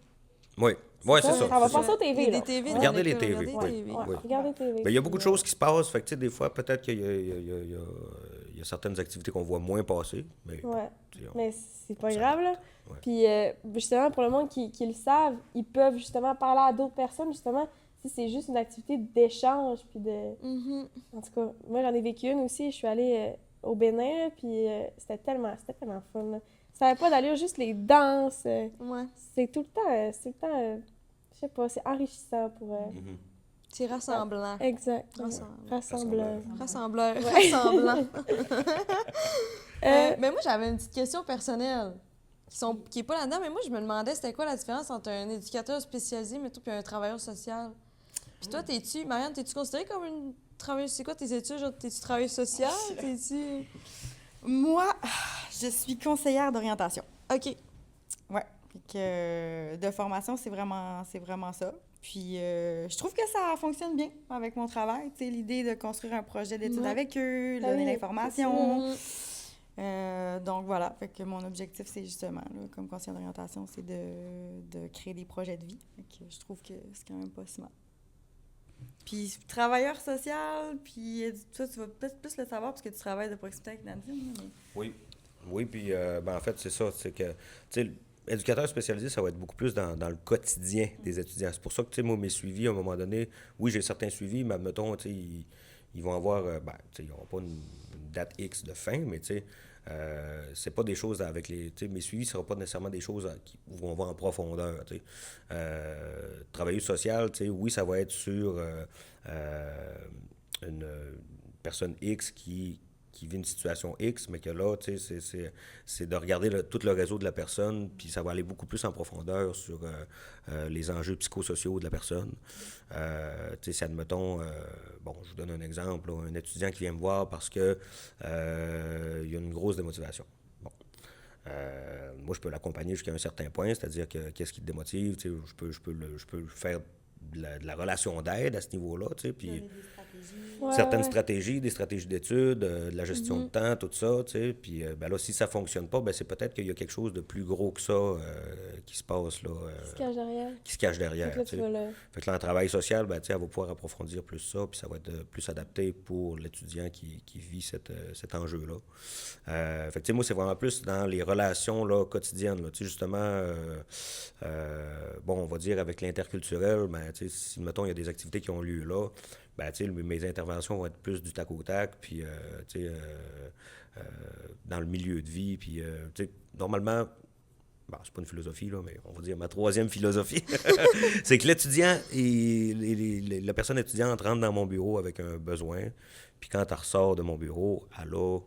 Oui, c'est ça. Ça va c'est ça. passer aux TV, Il y a là. des TV dans Regardez les l'école, TV, regardez oui. les TV. Ouais, Oui. regardez les TV. Mais il y a beaucoup de choses qui se passent. Fait que, tu sais, des fois, peut-être qu'il y a certaines activités qu'on voit moins passer. Mais, Ouais. tu sais, Mais c'est pas Ça grave, là. Ouais. Puis, justement, pour le monde qui le savent, ils peuvent justement parler à d'autres personnes, justement, si c'est juste une activité d'échange, puis de... Mhm. En tout cas, moi, j'en ai vécu une aussi. Je suis allée au Bénin, là, puis c'était tellement fun, là. Ça n'avait pas d'allure, juste les danses. Ouais. C'est tout le temps, je sais pas, c'est enrichissant pour... Mhm. C'est rassemblant. Exact. Rassembleur. Rassembleur. Rassemblant. Euh, Mais moi, j'avais une petite question personnelle qui est pas là-dedans, mais moi, je me demandais c'était quoi la différence entre un éducateur spécialisé, mettons, puis un travailleur social. Puis toi, Marianne, t'es-tu considérée comme une travailleuse? C'est quoi tes études? Genre, t'es-tu travailleuse sociale? T'es-tu... Moi, je suis conseillère d'orientation. OK. Ouais. Fait que, de formation, c'est vraiment ça. Puis, je trouve que ça fonctionne bien avec mon travail. Tu sais, l'idée de construire un projet d'études Ouais. avec eux, Ah donner oui, l'information. Mhm. Donc, voilà. Fait que mon objectif, c'est justement, là, comme conseillère d'orientation, c'est de créer des projets de vie. Fait que je trouve que c'est quand même pas si mal. Puis, travailleur social, puis ça, tu vas peut-être plus le savoir parce que tu travailles de proximité avec Nadine. Là, mais... Oui, puis en fait, c'est ça. C'est que, tu sais, éducateur spécialisé, ça va être beaucoup plus dans le quotidien des étudiants. C'est pour ça que, tu sais, moi, mes suivis, à un moment donné, oui, j'ai certains suivis, mais admettons, tu sais, ils vont avoir, tu sais, ils n'auront pas une date X de fin, mais tu sais, c'est pas des choses avec les... Tu sais, mes suivis ne seront pas nécessairement des choses où on va en profondeur, tu sais. Travailler social, tu sais, oui, ça va être sur une personne X qui vit une situation X, mais que là, tu sais, c'est de regarder tout le réseau de la personne, puis ça va aller beaucoup plus en profondeur sur les enjeux psychosociaux de la personne. Tu sais, si admettons, je vous donne un exemple, là, un étudiant qui vient me voir parce que il y a une grosse démotivation. Bon. Moi, je peux l'accompagner jusqu'à un certain point, c'est-à-dire que qu'est-ce qui te démotive, tu sais, je peux faire de la relation d'aide à ce niveau-là, tu sais, puis... Ouais, certaines ouais. stratégies, des stratégies d'études, de la gestion Mhm. de temps, tout ça, tu sais. Puis ben là, si ça fonctionne pas, ben c'est peut-être qu'il y a quelque chose de plus gros que ça qui se passe, là, Qui se cache derrière. qui se cache Fait derrière, que là, tu tu sais. vas le... Fait que là, en travail social, ben, tu sais, elle va pouvoir approfondir plus ça, puis ça va être plus adapté pour l'étudiant qui vit cet enjeu-là. Fait que, tu sais, moi, c'est vraiment plus dans les relations là, quotidiennes. Là, tu sais, justement, bon, on va dire avec l'interculturel, ben, tu sais, si, mettons, il y a des activités qui ont lieu là, ben, tu sais, mes interventions vont être plus du tac au tac, puis, tu sais, euh, dans le milieu de vie, puis, tu sais, normalement, bon, c'est pas une philosophie, là, mais on va dire ma troisième philosophie, c'est que l'étudiant, la personne étudiante rentre dans mon bureau avec un besoin, puis quand elle ressort de mon bureau, elle a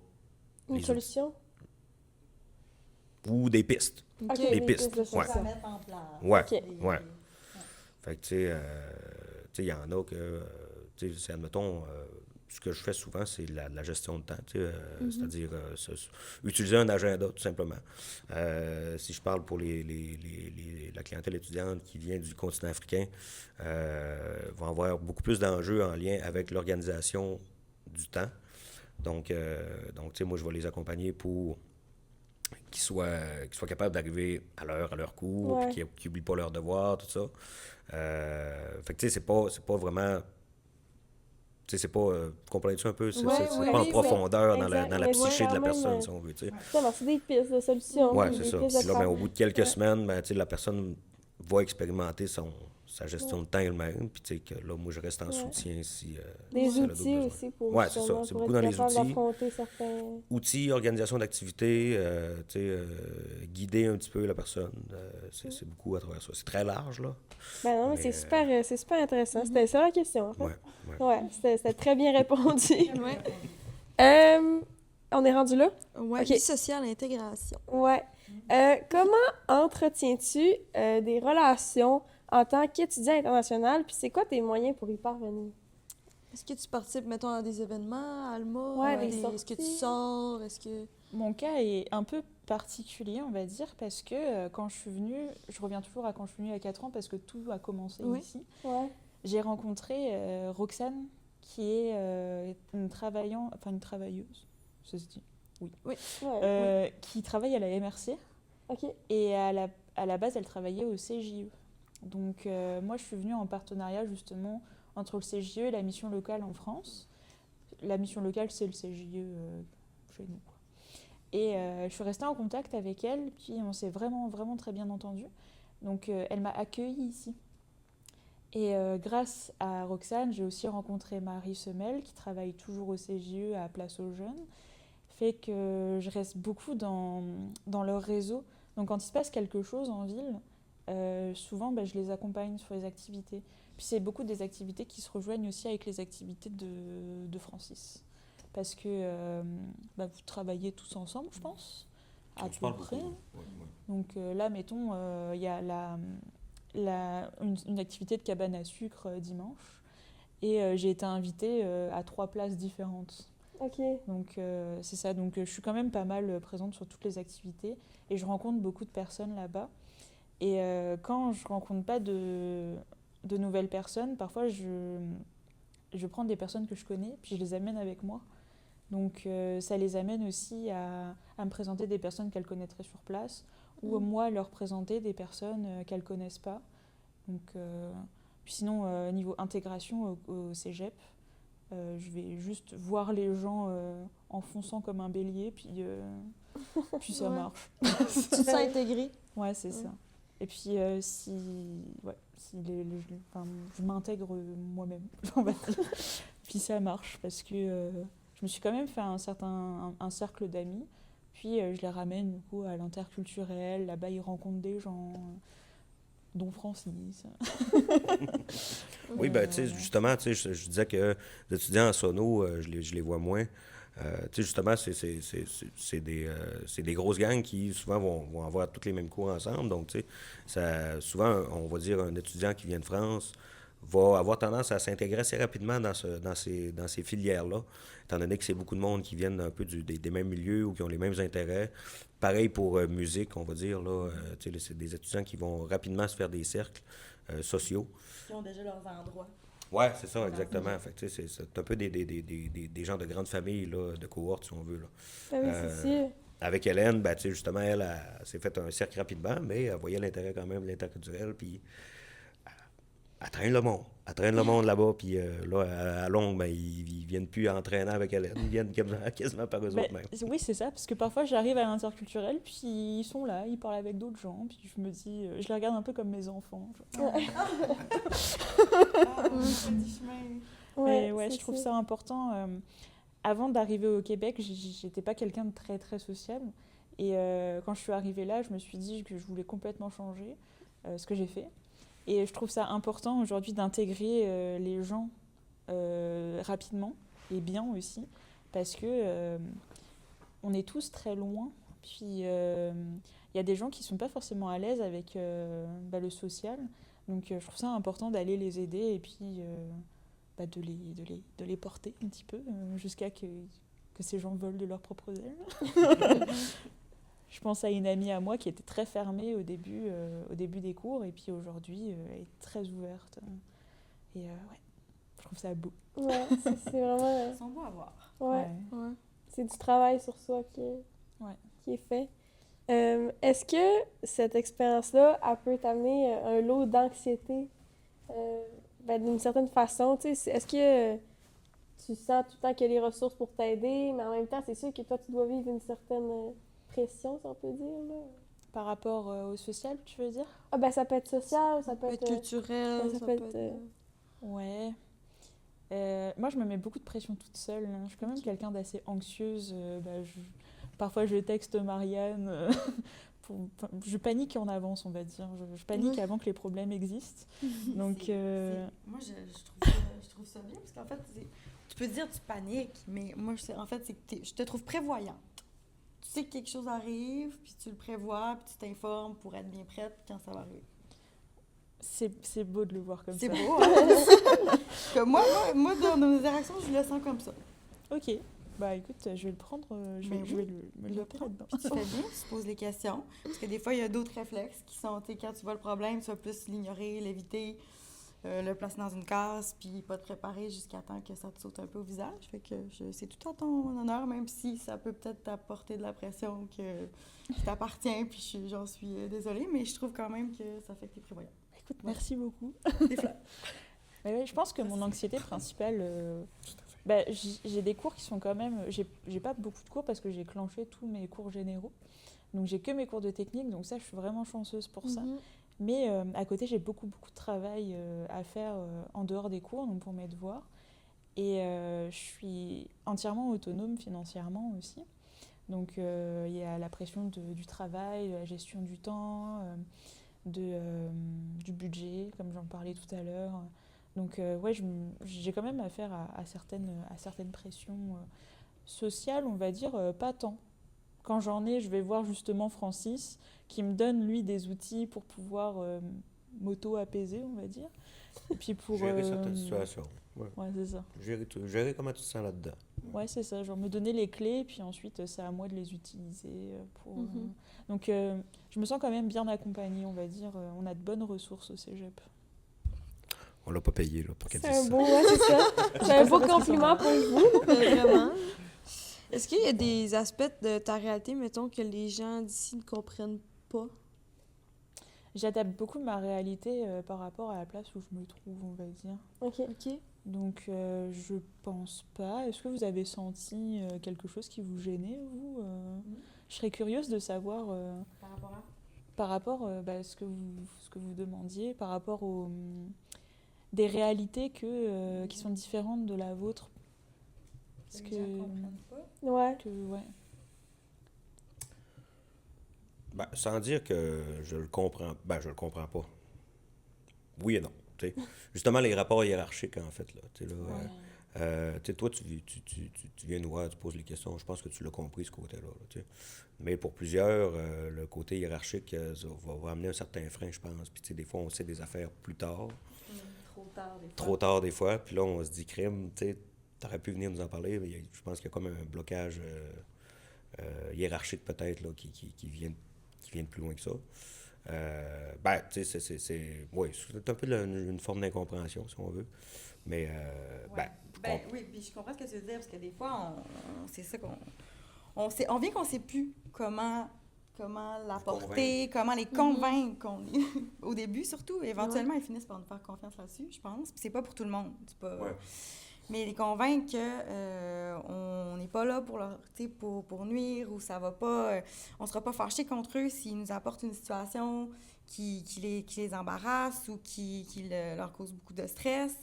Une les outils. solution? Ou des pistes. Ok, Des des pistes, pistes de ouais. solution. mettre en place. Ouais, Ok. ouais. Fait que, tu sais, il y en a que, tu sais, admettons, ce que je fais souvent, c'est la gestion de temps, tu sais, c'est-à-dire utiliser un agenda, tout simplement. Si je parle pour la clientèle étudiante qui vient du continent africain, vont avoir beaucoup plus d'enjeux en lien avec l'organisation du temps. Donc, tu sais, moi, je vais les accompagner pour qu'ils soient capables d'arriver à l'heure, à leur cours, Ouais. puis qu'ils n'oublient pas leurs devoirs, tout ça. Fait que, tu sais, c'est pas vraiment... Tu sais, c'est pas... comprends-tu un peu? C'est Ouais, c'est oui, pas en oui, profondeur dans exact, dans la mais psyché quand de la même, personne, si on veut, tu sais. Ça va, c'est des pistes de solution. Ouais, puis c'est des ça. pistes de Puis là, ben, au travail. bout de quelques Ouais. semaines, ben, tu sais, la personne va expérimenter sa gestion de temps elle-même, puis tu sais, que là, moi, je reste en Ouais. soutien si Des si elle a d'autres outils besoins. aussi pour, Ouais, c'est ça. justement, C'est pour beaucoup être dans les capable outils. d'affronter certains... Outils, organisation d'activités, tu sais, guider un petit peu la personne. C'est beaucoup à travers ça. C'est très large, là. Ben non, mais Mais, c'est super intéressant. C'était ça la question, en fait. Ouais, ouais. Ouais, c'était très bien répondu. Ouais. On est rendu là? Ouais, Ok. vie sociale, intégration. Ouais. Comment entretiens-tu des relations en tant qu'étudiant international? Puis c'est quoi tes moyens pour y parvenir? Est-ce que tu participes, mettons, à des événements, à Alma? Ouais, des Est-ce que tu sorties. sors? Est-ce que... Mon cas est un peu particulier, on va dire, parce que quand je suis venue, je reviens toujours à quand je suis venue à 4 ans, parce que tout a commencé Oui. ici. Ouais. J'ai rencontré Roxane, qui est une travailleuse, ça se dit, Ouais. qui travaille à la MRC. OK. Et à la base, elle travaillait au CJE. Donc moi, je suis venue en partenariat justement entre le CJE et la mission locale en France. La mission locale, c'est le CJE chez nous, quoi. Et je suis restée en contact avec elle, puis on s'est vraiment, vraiment très bien entendus. Donc elle m'a accueillie ici. Et grâce à Roxane, j'ai aussi rencontré Marie Semel, qui travaille toujours au CJE à Place aux Jeunes. Fait que je reste beaucoup dans leur réseau. Donc quand il se passe quelque chose en ville, souvent je les accompagne sur les activités. Puis c'est beaucoup des activités qui se rejoignent aussi avec les activités de Francis. Parce que vous travaillez tous ensemble, je pense, à peu près. Donc là, mettons, il y a une activité de cabane à sucre dimanche. Et j'ai été invitée à 3 places différentes. OK. Donc c'est ça, donc je suis quand même pas mal présente sur toutes les activités et je rencontre beaucoup de personnes là-bas. Et quand je rencontre pas de nouvelles personnes, parfois je prends des personnes que je connais puis je les amène avec moi. Donc ça les amène aussi à me présenter des personnes qu'elles connaîtraient sur place ou moi leur présenter des personnes qu'elles connaissent pas. Donc, puis sinon, niveau intégration au cégep, je vais juste voir les gens en fonçant comme un bélier, puis ça Ouais. marche. Tu te sens intégré? Ouais, c'est ça. Et puis si je m'intègre moi-même, on va dire. Puis ça marche parce que je me suis quand même fait un cercle d'amis. Puis je les ramène du coup à l'interculturel. Là-bas, ils rencontrent des gens, dont Francis. Oui, ben, tu sais, justement, tu sais, je disais que les étudiants en sono, je les vois moins. Tu sais, justement, c'est des grosses gangs qui, souvent, vont avoir tous les mêmes cours ensemble. Donc, tu sais, souvent, on va dire, un étudiant qui vient de France va avoir tendance à s'intégrer assez rapidement dans ces filières-là, étant donné que c'est beaucoup de monde qui viennent un peu des mêmes milieux ou qui ont les mêmes intérêts. Pareil pour musique, on va dire, là, tu sais, c'est des étudiants qui vont rapidement se faire des cercles sociaux. Qui ont déjà leurs endroits. Ouais, c'est ça, exactement. Fait que, tu sais, c'est un peu des gens de grande famille, là, de cohorte, si on veut. Là. Ah oui, c'est sûr. Avec Hélène, ben, tu sais, justement, elle s'est fait un cercle rapidement, mais elle voyait l'intérêt quand même de l'interculturel, puis elle traîne le monde. Elle traîne le monde là-bas, puis là, à longue, ben, ils viennent plus entraîner avec Hélène, ils viennent quasiment par eux Ben, autres même. oui, c'est ça, parce que parfois j'arrive à l'interculturel, puis ils sont là, ils parlent avec d'autres gens, puis je me dis, je les regarde un peu comme mes enfants. Ouais. Mais ouais, c'est je trouve sûr. ça important. Avant d'arriver au Québec, j'étais pas quelqu'un de très très sociable. Et quand je suis arrivée là, je me suis dit que je voulais complètement changer, ce que j'ai fait. Et je trouve ça important aujourd'hui d'intégrer les gens rapidement et bien aussi, parce que on est tous très loin. Puis il y a des gens qui sont pas forcément à l'aise avec le social. Donc je trouve ça important d'aller les aider et puis de les porter un petit peu jusqu'à que ces gens volent de leurs propres ailes. Je pense à une amie à moi qui était très fermée au début des cours et puis aujourd'hui elle est très ouverte. Et ouais, je trouve ça beau. Ouais, c'est vraiment... Ils sont beaux à voir. Ouais. Ouais. C'est du travail sur soi Ouais. qui est fait. Est-ce que cette expérience-là, elle peut t'amener un lot d'anxiété d'une certaine façon? Tu sais, est-ce que tu sens tout le temps qu'il y a les ressources pour t'aider, mais en même temps, c'est sûr que toi, tu dois vivre une certaine pression, si on peut dire, là? Par rapport au social, tu veux dire? Ah ben, ça peut être social, ça peut Ça peut être culturel, ça ça peut peut être, être... Ouais. Moi, je me mets beaucoup de pression toute seule. Je suis quand même quelqu'un d'assez anxieuse. Parfois, je texte Marianne. Je panique en avance, on va dire. Je panique Ouais. avant que les problèmes existent. Donc, Moi, je trouve ça bien parce qu'en fait, tu peux dire tu paniques, mais moi, en fait, c'est que je te trouve prévoyante. Tu sais que quelque chose arrive, puis tu le prévois, puis tu t'informes pour être bien prête quand ça va arriver. c'est beau de le voir comme ça. C'est beau, hein? Que moi, dans nos interactions, je le sens comme ça. Ok. Bah écoute, je vais le prendre, Ben je oui, vais me le noter là-dedans. Puis tu fais bien, tu te poses les questions. Parce que des fois, il y a d'autres réflexes qui sont, tu sais, quand tu vois le problème, tu vas plus l'ignorer, l'éviter, le placer dans une case, puis pas te préparer jusqu'à temps que ça te saute un peu au visage. Fait que c'est tout à ton honneur, même si ça peut peut-être t'apporter de la pression qui t'appartient, puis j'en suis désolée, mais je trouve quand même que ça fait que t'es prévoyant. Écoute, merci beaucoup. Des fleurs. Mais ouais, je pense que mon anxiété principale, j'ai des cours qui sont quand même... J'ai pas beaucoup de cours parce que j'ai clenché tous mes cours généraux. Donc j'ai que mes cours de technique, donc ça, je suis vraiment chanceuse pour ça. Mhm. Mais à côté, j'ai beaucoup de travail à faire en dehors des cours, donc pour mes devoirs. Et je suis entièrement autonome financièrement aussi. Donc il y a la pression du travail, de la gestion du temps, du budget, comme j'en parlais tout à l'heure. Donc ouais, j'ai quand même affaire à certaines pressions sociales, on va dire, pas tant. Quand j'en ai, je vais voir justement Francis, qui me donne, lui, des outils pour pouvoir m'auto-apaiser, on va dire. Et puis pour... Gérer certaines situations. Ouais. Ouais, c'est ça. Gérer comment tu te sens là-dedans. Ouais, c'est ça. Genre me donner les clés, puis ensuite, c'est à moi de les utiliser pour... Mhm. Donc, je me sens quand même bien accompagnée, on va dire. On a de bonnes ressources au cégep. On l'a pas payé là, pour qu'elle C'est dise un ça. beau, ouais, c'est ça. C'est un beau compliment pour vous. Vraiment. Est-ce qu'il y a des aspects de ta réalité, mettons, que les gens d'ici ne comprennent pas? J'adapte beaucoup ma réalité par rapport à la place où je me trouve, on va dire. OK. OK. Donc, je pense pas. Est-ce que vous avez senti quelque chose qui vous gênait, vous Je serais curieuse de savoir, Par rapport à? par rapport à ce que vous demandiez, par rapport aux des réalités qui sont différentes de la vôtre. Parce Les gens comprennent pas. Ouais. ouais. Ben, sans dire que je le comprends. Ben, je le comprends pas. Oui et non. Tu sais. Justement, les rapports hiérarchiques, en fait. Là, tu sais, là, tu sais, toi, tu viens nous voir, tu poses les questions. Je pense que tu l'as compris, ce côté-là. Là, tu sais. Mais pour plusieurs, le côté hiérarchique ça va amener un certain frein, je pense. Puis, tu sais, des fois, on sait des affaires plus tard. Trop tard, des fois. Trop tard, des fois. Puis là, on se dit, crime, tu sais, t'aurais pu venir nous en parler. Mais je pense qu'il y a comme un blocage hiérarchique, peut-être, là, qui vient de plus loin que ça. Tu sais, oui, c'est un peu une forme d'incompréhension, si on veut. Mais, Oui, puis je comprends ce que tu veux dire, parce que des fois, c'est ça on vient qu'on sait plus comment l'apporter, comment les convaincre au début surtout. Éventuellement, ils finissent par nous faire confiance là-dessus, je pense. Puis c'est pas pour tout le monde. C'est pas... Ouais. Mais les convaincre qu'on n'est pas là pour leur, pour nuire ou ça va pas... on sera pas fâché contre eux s'ils nous apportent une situation qui les embarrasse ou qui leur cause beaucoup de stress.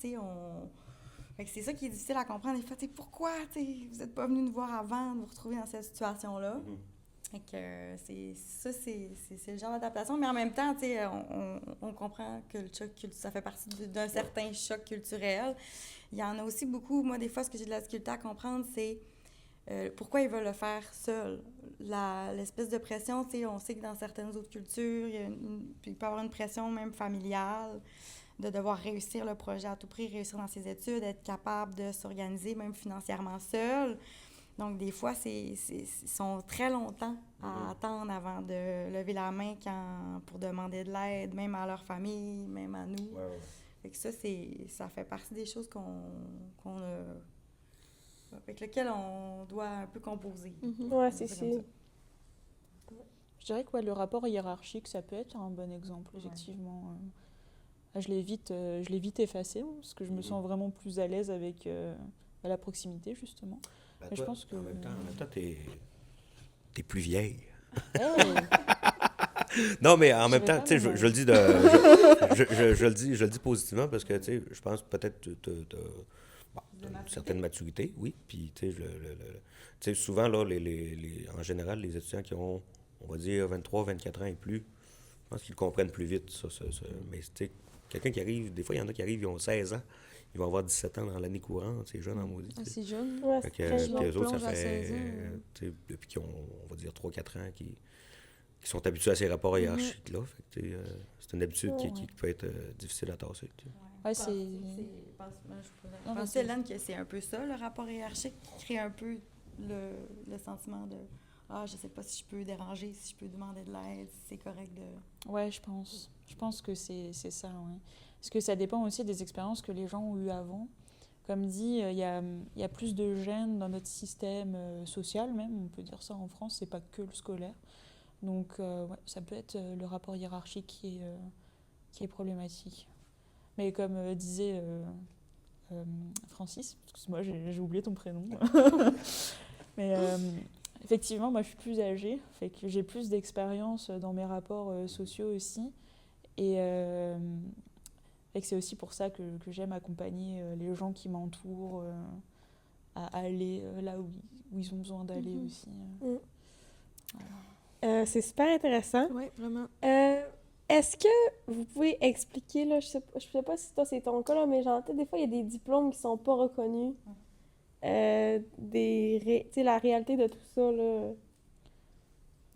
Fait que c'est ça qui est difficile à comprendre. Des fois, pourquoi vous n'êtes pas venu nous voir avant de vous retrouver dans cette situation-là? Fait que c'est le genre d'adaptation, mais en même temps, on comprend que le choc ça fait partie d'un certain choc culturel. Il y en a aussi beaucoup. Moi, des fois, ce que j'ai de la difficulté à comprendre, c'est pourquoi ils veulent le faire seuls. L'espèce de pression, on sait que dans certaines autres cultures, il peut y avoir une pression même familiale de devoir réussir le projet à tout prix, réussir dans ses études, être capable de s'organiser même financièrement seul. Donc, des fois, ils sont très longtemps à attendre avant de lever la main pour demander de l'aide, même à leur famille, même à nous. Ouais. Fait que ça fait partie des choses avec lesquelles on doit un peu composer. Ouais, c'est sûr. Je dirais que le rapport hiérarchique, ça peut être un bon exemple, effectivement. Je l'ai vite effacé, parce que je me sens vraiment plus à l'aise avec la proximité, justement. Toi, je pense que... en même temps, t'es plus vieille. Hey! Non, mais en même temps, tu sais, je le dis je le dis positivement parce que, tu sais, je pense peut-être une certaine maturité, oui. Puis, tu sais, souvent, là, en général, les étudiants qui ont, on va dire, 23, 24 ans et plus, je pense qu'ils comprennent plus vite, ça. Mais, tu sais, quelqu'un qui arrive, des fois, il y en a qui arrivent, ils ont 16 ans. Ils vont avoir 17 ans dans l'année courante, c'est jeune en maudit. C'est jeune. Ouais, Fait c'est que, très puis jeune. eux autres, ça plonge à fait, 16 ans. tu sais, depuis qu'ils ont, on va dire, 3-4 ans, qui sont habitués à ces rapports hiérarchiques-là. Fait que, tu sais, c'est une habitude qui peut être difficile à tasser. Tu sais. Ouais, c'est... Je pense, Hélène, que c'est un peu ça, le rapport hiérarchique, qui crée un peu le sentiment de « Ah, je sais pas si je peux déranger, si je peux demander de l'aide, si c'est correct de... » Ouais, je pense. Je pense que c'est ça, ouais. Parce que ça dépend aussi des expériences que les gens ont eues avant. Comme dit, il y a plus de gènes dans notre système social même, on peut dire ça en France, c'est pas que le scolaire. Donc, ça peut être le rapport hiérarchique qui est problématique. Mais comme disait Francis, excuse-moi, j'ai oublié ton prénom. Mais effectivement, moi je suis plus âgée, fait que j'ai plus d'expérience dans mes rapports sociaux aussi. Et c'est aussi pour ça que j'aime accompagner les gens qui m'entourent à aller là où ils ont besoin d'aller aussi. Voilà. C'est super intéressant. Oui, vraiment. Est-ce que vous pouvez expliquer, là, je sais pas si toi c'est ton cas, là, mais genre, des fois il y a des diplômes qui sont pas reconnus. Tu sais, la réalité de tout ça, là.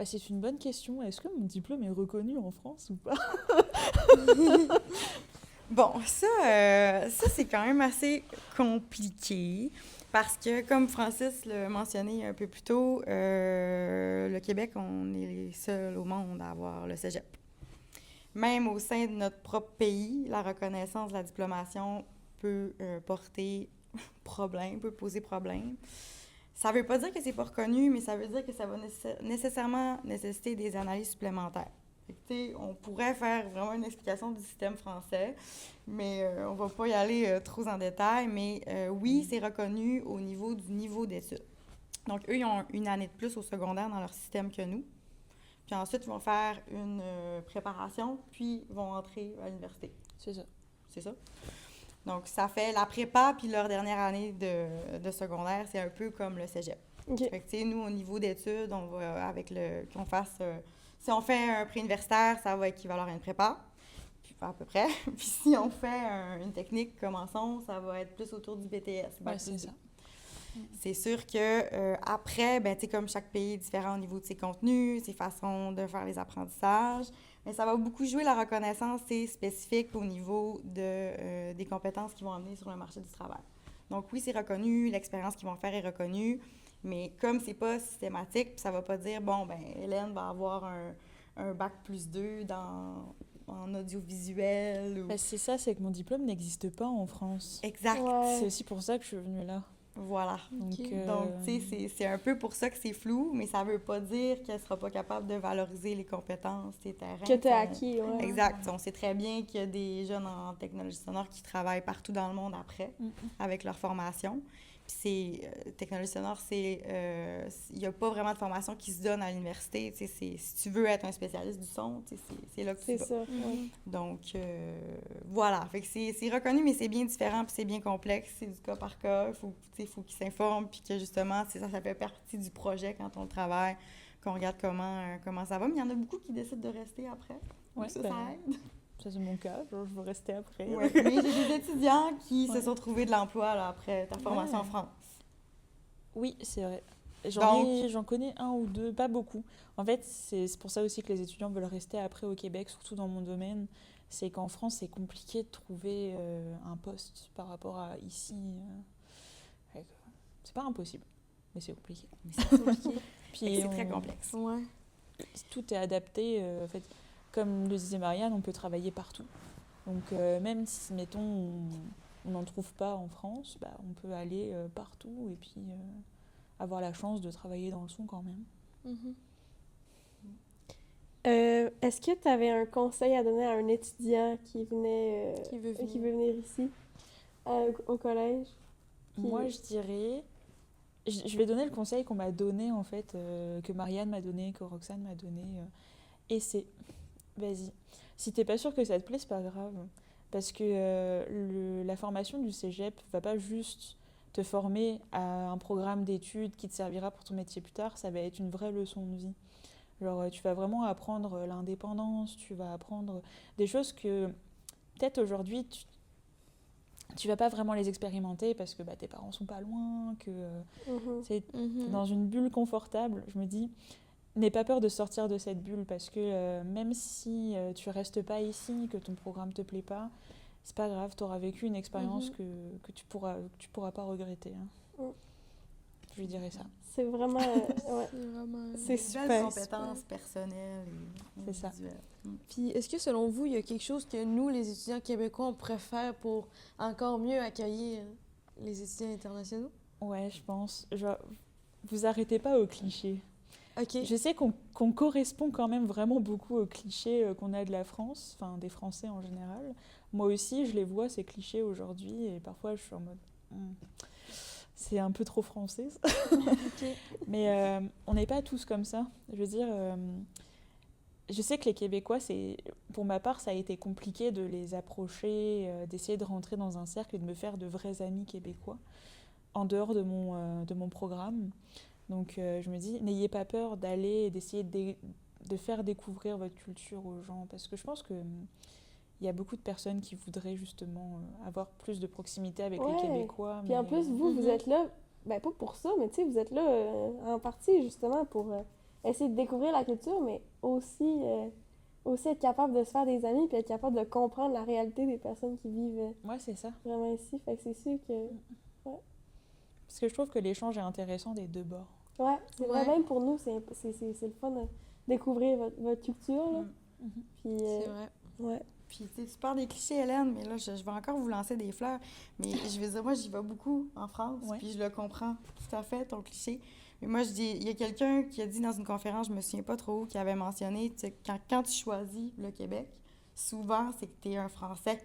C'est une bonne question. Est-ce que mon diplôme est reconnu en France ou pas? Bon, ça c'est quand même assez compliqué parce que, comme Francis l'a mentionné un peu plus tôt, le Québec, on est les seuls au monde à avoir le cégep. Même au sein de notre propre pays, la reconnaissance de la diplomation peut porter problème, peut poser problème. Ça ne veut pas dire que c'est pas reconnu, mais ça veut dire que ça va nécessairement nécessiter des analyses supplémentaires. Fait que, on pourrait faire vraiment une explication du système français, mais on ne va pas y aller trop en détail. Mais oui, c'est reconnu au niveau du niveau d'études. Donc, eux, ils ont une année de plus au secondaire dans leur système que nous. Puis ensuite, ils vont faire une préparation, puis ils vont entrer à l'université. C'est ça. C'est ça? Donc, ça fait la prépa, puis leur dernière année de secondaire, c'est un peu comme le cégep. Okay. Fait que, tu sais, nous, au niveau d'études, on va avec qu'on fasse... si on fait un préuniversitaire, ça va équivaloir à une prépa, puis, à peu près. Puis si on fait une technique comme en son, ça va être plus autour du BTS. Ouais, c'est ça. C'est sûr que après, ben, tu sais, comme chaque pays est différent au niveau de ses contenus, ses façons de faire les apprentissages, mais ça va beaucoup jouer la reconnaissance spécifique au niveau des compétences qu'ils vont amener sur le marché du travail. Donc oui, c'est reconnu, l'expérience qu'ils vont faire est reconnue, mais comme c'est pas systématique, ça va pas dire, bon, ben Hélène va avoir un bac+2 en audiovisuel. Ou... Bah, c'est ça, c'est que mon diplôme n'existe pas en France. Exact. Ouais. C'est aussi pour ça que je suis venue là. Voilà. Donc, Donc, tu sais, c'est un peu pour ça que c'est flou, mais ça veut pas dire qu'elle sera pas capable de valoriser les compétences, tes terrains. Que t'as acquis, ouais. Exact. On sait très bien qu'il y a des jeunes en technologie sonore qui travaillent partout dans le monde après, avec leur formation. Puis technologie sonore, il n'y a pas vraiment de formation qui se donne à l'université. Tu sais, si tu veux être un spécialiste du son, tu sais, c'est là que tu C'est vas. ça, ouais. Donc, voilà. Fait que c'est reconnu, mais c'est bien différent, puis c'est bien complexe. C'est du cas par cas. Il faut qu'ils s'informent, puis que justement, ça fait partie du projet quand on le travaille, qu'on regarde comment ça va. Mais il y en a beaucoup qui décident de rester après. Ouais, Ça ben, aide. ça c'est mon cas, genre, je veux rester après. Ouais. Mais j'ai des étudiants qui se Ouais. sont trouvés de l'emploi là, après ta formation en France. Oui, c'est vrai. Donc- J'en connais un ou deux, pas beaucoup. En fait, c'est pour ça aussi que les étudiants veulent rester après au Québec, surtout dans mon domaine. C'est qu'en France, c'est compliqué de trouver un poste par rapport à ici. C'est pas impossible, mais c'est compliqué. Mais c'est compliqué. Puis C'est très complexe. Ouais. tout est adapté. En fait, comme le disait Marianne, on peut travailler partout. Donc même si, mettons, on n'en trouve pas en France, bah, on peut aller partout et puis avoir la chance de travailler dans le son quand même. Mhm. Est-ce que tu avais un conseil à donner à un étudiant qui venait, Qui veut venir. qui veut venir ici, au collège? Qui- Moi, je dirais... Je vais donner le conseil qu'on m'a donné, en fait, que Marianne m'a donné, que Roxane m'a donné. Essaie. Vas-y. Si t'es pas sûr que ça te plaît, c'est pas grave. Parce que la formation du cégep va pas juste te former à un programme d'études qui te servira pour ton métier plus tard, ça va être une vraie leçon de vie. Genre, tu vas vraiment apprendre l'indépendance, tu vas apprendre des choses que peut-être aujourd'hui tu vas pas vraiment les expérimenter parce que bah, tes parents sont pas loin, que Mhm. t'es Mhm. dans une bulle confortable. Je me dis, n'aie pas peur de sortir de cette bulle parce que même si tu restes pas ici, que ton programme te plaît pas, c'est pas grave, tu auras vécu une expérience que tu pourras pas regretter. Hein. Mm. Je lui dirais ça. C'est vraiment... ouais. C'est vraiment... C'est Des super. belles compétences personnelles et C'est ça. individuelles. Puis, est-ce que selon vous, il y a quelque chose que nous, les étudiants québécois, on pourrait faire pour encore mieux accueillir les étudiants internationaux? Ouais, je pense. Genre, vous arrêtez pas aux clichés. OK. Je sais qu'on correspond quand même vraiment beaucoup aux clichés qu'on a de la France, enfin des Français en général. Moi aussi, je les vois, ces clichés aujourd'hui, et parfois je suis en mode... c'est un peu trop français. Ça. Mais on n'est pas tous comme ça. Je veux dire, je sais que les Québécois, pour ma part, ça a été compliqué de les approcher, d'essayer de rentrer dans un cercle et de me faire de vrais amis québécois en dehors de mon programme. Donc je me dis, n'ayez pas peur d'aller et d'essayer de faire découvrir votre culture aux gens. Parce que je pense qu'il y a beaucoup de personnes qui voudraient justement avoir plus de proximité avec les Ouais. Québécois. Puis en mais, plus, vous êtes là, ben pas pour ça, mais tu sais, vous êtes là en partie justement pour essayer de découvrir la culture, mais aussi être capable de se faire des amis puis être capable de comprendre la réalité des personnes qui vivent ouais, c'est ça. vraiment ici. Fait que c'est sûr que... Parce que je trouve que l'échange est intéressant des deux bords. Ouais, c'est vrai, Ouais. même pour nous, c'est le fun de découvrir votre culture, là. Puis, C'est vrai. ouais. Puis, tu parles des clichés, Hélène, mais là, je vais encore vous lancer des fleurs. Mais je veux dire, moi, j'y vais beaucoup en France, Ouais. puis je le comprends tout à fait, ton cliché. Mais moi, je dis, il y a quelqu'un qui a dit dans une conférence, je me souviens pas trop où, qui avait mentionné, tu sais, quand tu choisis le Québec, souvent, c'est que tu es un Français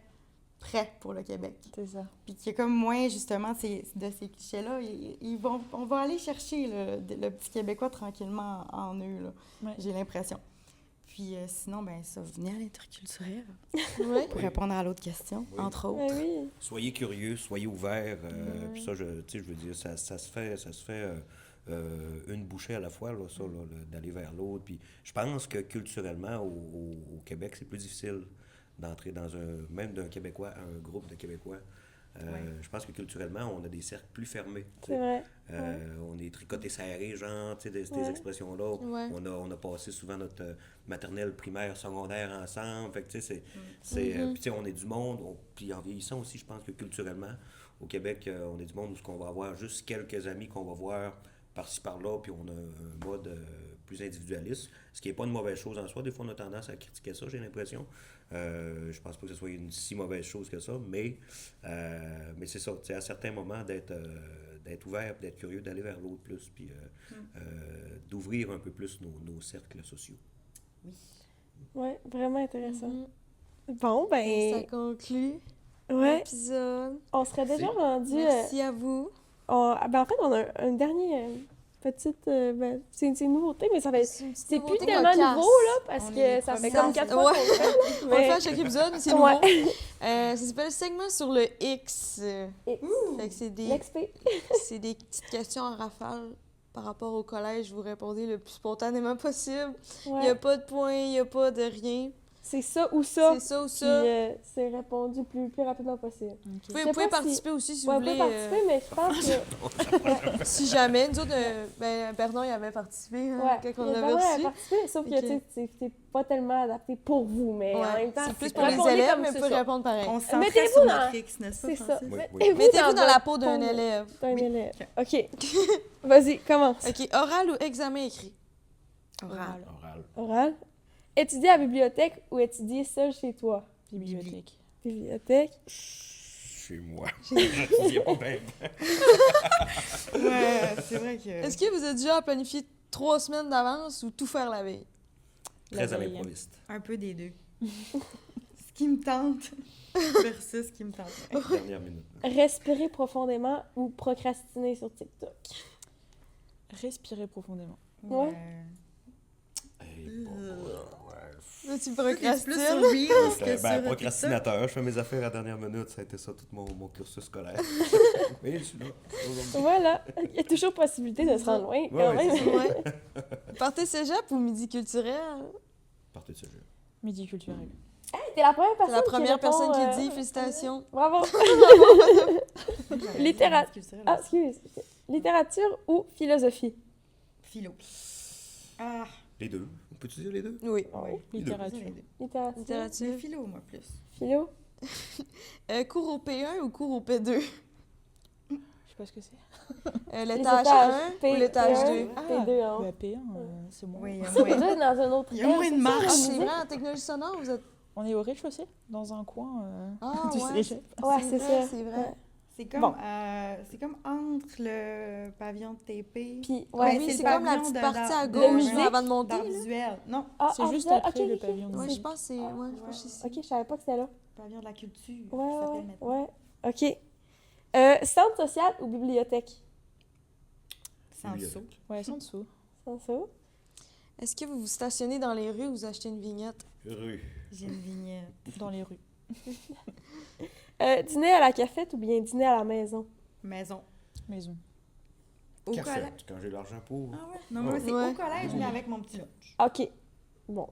prêt pour le Québec. C'est ça. Puis qu'il y a comme moins, justement, de ces clichés-là. On va aller chercher le petit Québécois tranquillement en eux, là, Ouais. j'ai l'impression. Puis sinon, ben ça, venez à l'interculturel Ouais. pour répondre à l'autre question, Oui. entre autres. Ouais, oui. Soyez curieux, soyez ouverts. Ouais. Puis ça, tu sais, je veux dire, ça se fait une bouchée à la fois, là, ça, là, d'aller vers l'autre. Puis je pense que culturellement, au Québec, c'est plus difficile d'entrer même d'un Québécois à un groupe de Québécois. Je pense que culturellement, on a des cercles plus fermés. tu sais. C'est vrai. On est tricoté serré, genre, tu sais, ces Ouais. expressions-là. Ouais. On a passé souvent notre maternelle, primaire, secondaire ensemble. Fait que, tu sais, puis, tu sais, on est du monde. Puis en vieillissant aussi, je pense que culturellement, au Québec, on est du monde où on va avoir juste quelques amis qu'on va voir par-ci par-là, puis on a un mode plus individualiste, ce qui n'est pas une mauvaise chose en soi. Des fois, on a tendance à critiquer ça, j'ai l'impression. Je pense pas que ce soit une si mauvaise chose que ça, mais c'est ça, à certains moments, d'être ouvert, d'être curieux, d'aller vers l'autre plus, puis d'ouvrir un peu plus nos cercles sociaux. Ouais, vraiment intéressant. Mhm. Bon, Ça ben, conclut ouais, l'épisode. on serait déjà rendu... Merci à vous. ben, en fait, on a un dernier petite... ben, c'est une nouveauté, mais ça fait... C'est plus tellement nouveau, là, parce On que est ça fait premiers. comme 4 fois Ouais. qu'on le fait. On le fait à chaque épisode, mais c'est nouveau. Ouais. Ça s'appelle le segment sur le X. X. Fait que c'est des L'XP. petites questions en rafale par rapport au collège. Vous répondez le plus spontanément possible. Il Ouais. n'y a pas de points, il n'y a pas de rien. C'est ça ou ça. C'est ça ou Puis ça. c'est répondu le plus rapidement possible. Vous je pouvez sais pas si- participer aussi si Ouais, vous on peut voulez. participer, mais je pense que... Si jamais. Nous autres, Bernard, il avait participé hein, Ouais, quand on il y a l'avait vraiment reçu. participé, sauf que, Ok. tu sais, c'est pas tellement adapté pour vous, mais en Ouais. même temps, C'est plus pour les répondez élèves, comme mais vous c'est pouvez ça. répondre pareil. On se sent Mettez-vous très sur dans- notre X, n'est-ce pas, C'est ça. Francis? Oui, oui. Mettez-vous dans la votre peau d'un peau élève. d'un Oui. élève. OK. Vas-y, commence. OK, oral ou examen écrit? Oral. Oral. Oral. Étudier à la bibliothèque ou étudier seul chez toi? Bibliothèque. Bibliothèque. Chez moi. Je dis pas bien. Ouais, c'est vrai que... Est-ce que vous êtes déjà à planifier 3 semaines d'avance ou tout faire la veille? Très à veille. l'improviste. Un peu des deux. Ce qui me tente versus ce qui me tente. Dernière minute. Respirer profondément ou procrastiner sur TikTok? Respirer profondément. Ouais. Hey, bon, Là, tu Toi, t'es plus procrastines. sur Reels que sur TikTok. procrastinateur, je fais mes affaires à la dernière minute, ça a été ça tout mon cursus scolaire. Mais je suis là. aujourd'hui. Voilà. Il y a toujours possibilité de se rendre loin, quand Ouais, même. c'est ça. Ouais. Partez cégep ou midi culturel? Partez de ce jeu. Midi culturel. T'es la première C'est personne la première qui répond, personne qui dit félicitations. Bravo. Ah, excuse. Littérature ou philosophie? Philo. Ah, Les deux. On peut-tu dire les deux? Oui. Oui. Littérature. Littérature. c'est Littérature. philo, moi, plus. Philo? Cours au P1 ou cours au P2? Je sais pas ce que c'est. Les L'étage étages 1 ou l'étage P1, 2? P2 en haut. Bah, P1, c'est moi. Oui, il y a C'est moins. déjà dans un autre Il y a moins de air, marche. Ah, ça, c'est la vrai, en technologie sonore, vous êtes... On est au rez-de-chaussée, dans un coin Ah, du ouais. cégep. Ouais, C'est c'est vrai, ça. c'est vrai. Ouais. C'est comme entre le pavillon de TP. Puis, Ouais, ouais, oui, c'est c'est le comme la pavillon petite de partie l'art- à de gauche musique, avant de monter. d'art là. visuel. Non, Ah, C'est ah, juste ok, après le ok, pavillon de ok. Ouais, musique. je pense que c'est... Ouais, je pense que c'est ici. Ok, je savais pas que c'était là. pavillon de la culture. Ouais, ça ouais, s'appelle maintenant. ouais. Ok. Centre social ou bibliothèque? Sans Bibliothèque. saut. Ouais, c'est en dessous. Sans ça. Est-ce que vous vous stationnez dans les rues ou vous achetez une vignette? Rue. J'ai une vignette. Dans les rues. Dîner à la cafette ou bien dîner à la maison? Maison. Maison. Au Café, collège. quand j'ai l'argent pour. Ah ouais? Non, moi, c'est Ouais. au collège, mais avec mon petit lunch. Ok. Bon.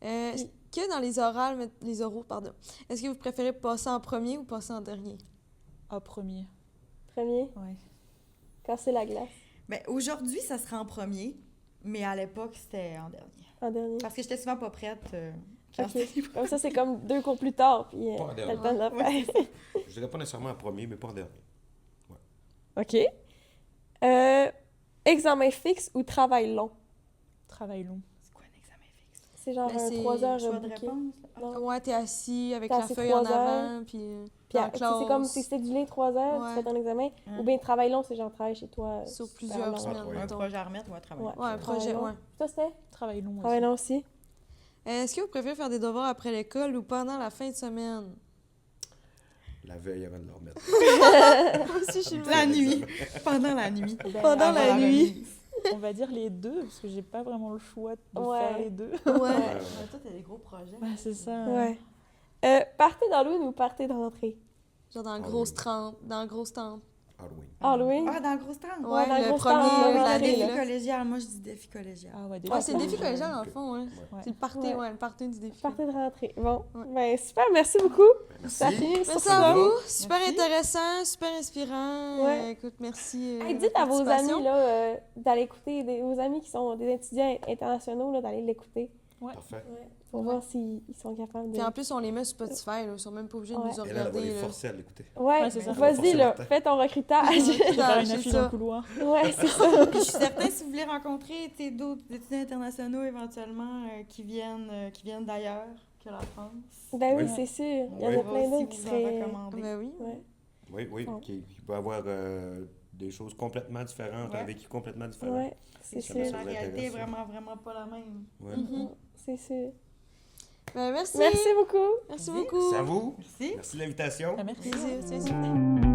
Est-ce que dans les orales, les oraux, pardon, est-ce que vous préférez passer en premier ou passer en dernier? Ah, premier. Premier, Ouais. casser la glace. Ben, aujourd'hui, ça sera en premier, mais à l'époque, c'était en dernier. En dernier. Parce que j'étais souvent pas prête quand Ok. c'était les Comme ça, c'est comme 2 cours plus tard, puis Pas en t'as dernier. le temps de le Ouais, faire. Je dirais pas nécessairement en premier, mais pas en dernier. Ok. Examen fixe ou travail long? Travail long. C'est quoi un examen fixe? C'est genre Ben, c'est 3 heures Choix de booké. réponse? Non. Ouais, t'es assis avec T'as la assis feuille en 3 heures. avant, puis Puis dans la tu sais, c'est comme classe. si c'était du lait 3 heures, Ouais. tu fais ton examen. Hein? Ou bien travail long, c'est genre travail chez toi. Sur super plusieurs long. semaines, Ouais. Un mettons. projet à remettre ou un travail? Ouais. Ouais, un projet, Travail long. ouais. Toi, c'était Travail long travail aussi. long aussi. Est-ce que vous préférez faire des devoirs après l'école ou pendant la fin de semaine? La veille avant de le remettre. Moi aussi, je suis le La même. nuit. Pendant la nuit. Ben, Pendant Avant la nuit. remise. On va dire les deux, parce que j'ai pas vraiment le choix de Ouais. faire les deux. Ouais. Ouais, toi, t'as des gros projets. Ouais, c'est ça. Ouais. Partez d'Halloween ou partez de rentrée? Genre dans le Halloween. grosse tente, dans le grosse tente. Halloween. Halloween? Ah, dans le gros stand? Ouais, dans le le gros premier, stand, la là, défi Défi là. collégial. Moi, je dis défi collégial. Ah ouais, des Ouais, c'est le défi fois, collégial dans le fond, hein. Ouais. C'est le party, Ouais. ouais, le party du défi. Partez de rentrée. Bon. Ouais. Ben, super, merci beaucoup. Ça finit sur Merci ça. à vous, super Merci. intéressant, super inspirant. Ouais. Écoute, merci. Hey, de dites à votre vos participation. amis là, d'aller écouter, vos amis qui sont des étudiants internationaux, là, d'aller l'écouter. Ouais. Parfait. Ouais, pour voir s'ils sont capables de... Puis en plus, on les met sur Spotify, là. Ils sont même pas obligés de Ouais. nous Elle va regarder, les là. forcer à l'écouter. Ouais, Ouais, c'est ça. vas-y, là, Forcément. fais ton recrutage. Je vais faire une C'est affiche ça. dans le couloir. Ouais, c'est ça. Puis je suis certaine, si vous voulez rencontrer tu sais, d'autres étudiants internationaux éventuellement qui viennent d'ailleurs que la France. Ben oui, Oui. c'est sûr. Il y en Oui. a On va plein aussi d'autres qui vous en seraient... recommander. Ben oui. Ouais. Oui, oui, Bon. qui peut avoir des choses complètement différentes, Ouais. un vécu complètement différent. Ouais, c'est C'est sûr. sûr, ça la vous réalité est intéresse. vraiment pas la même. Ouais. Mhm. C'est sûr. Ben merci. Merci beaucoup. Merci beaucoup. C'est à vous. Merci. Merci de l'invitation. Ah, merci. Plaisir, c'est sûr.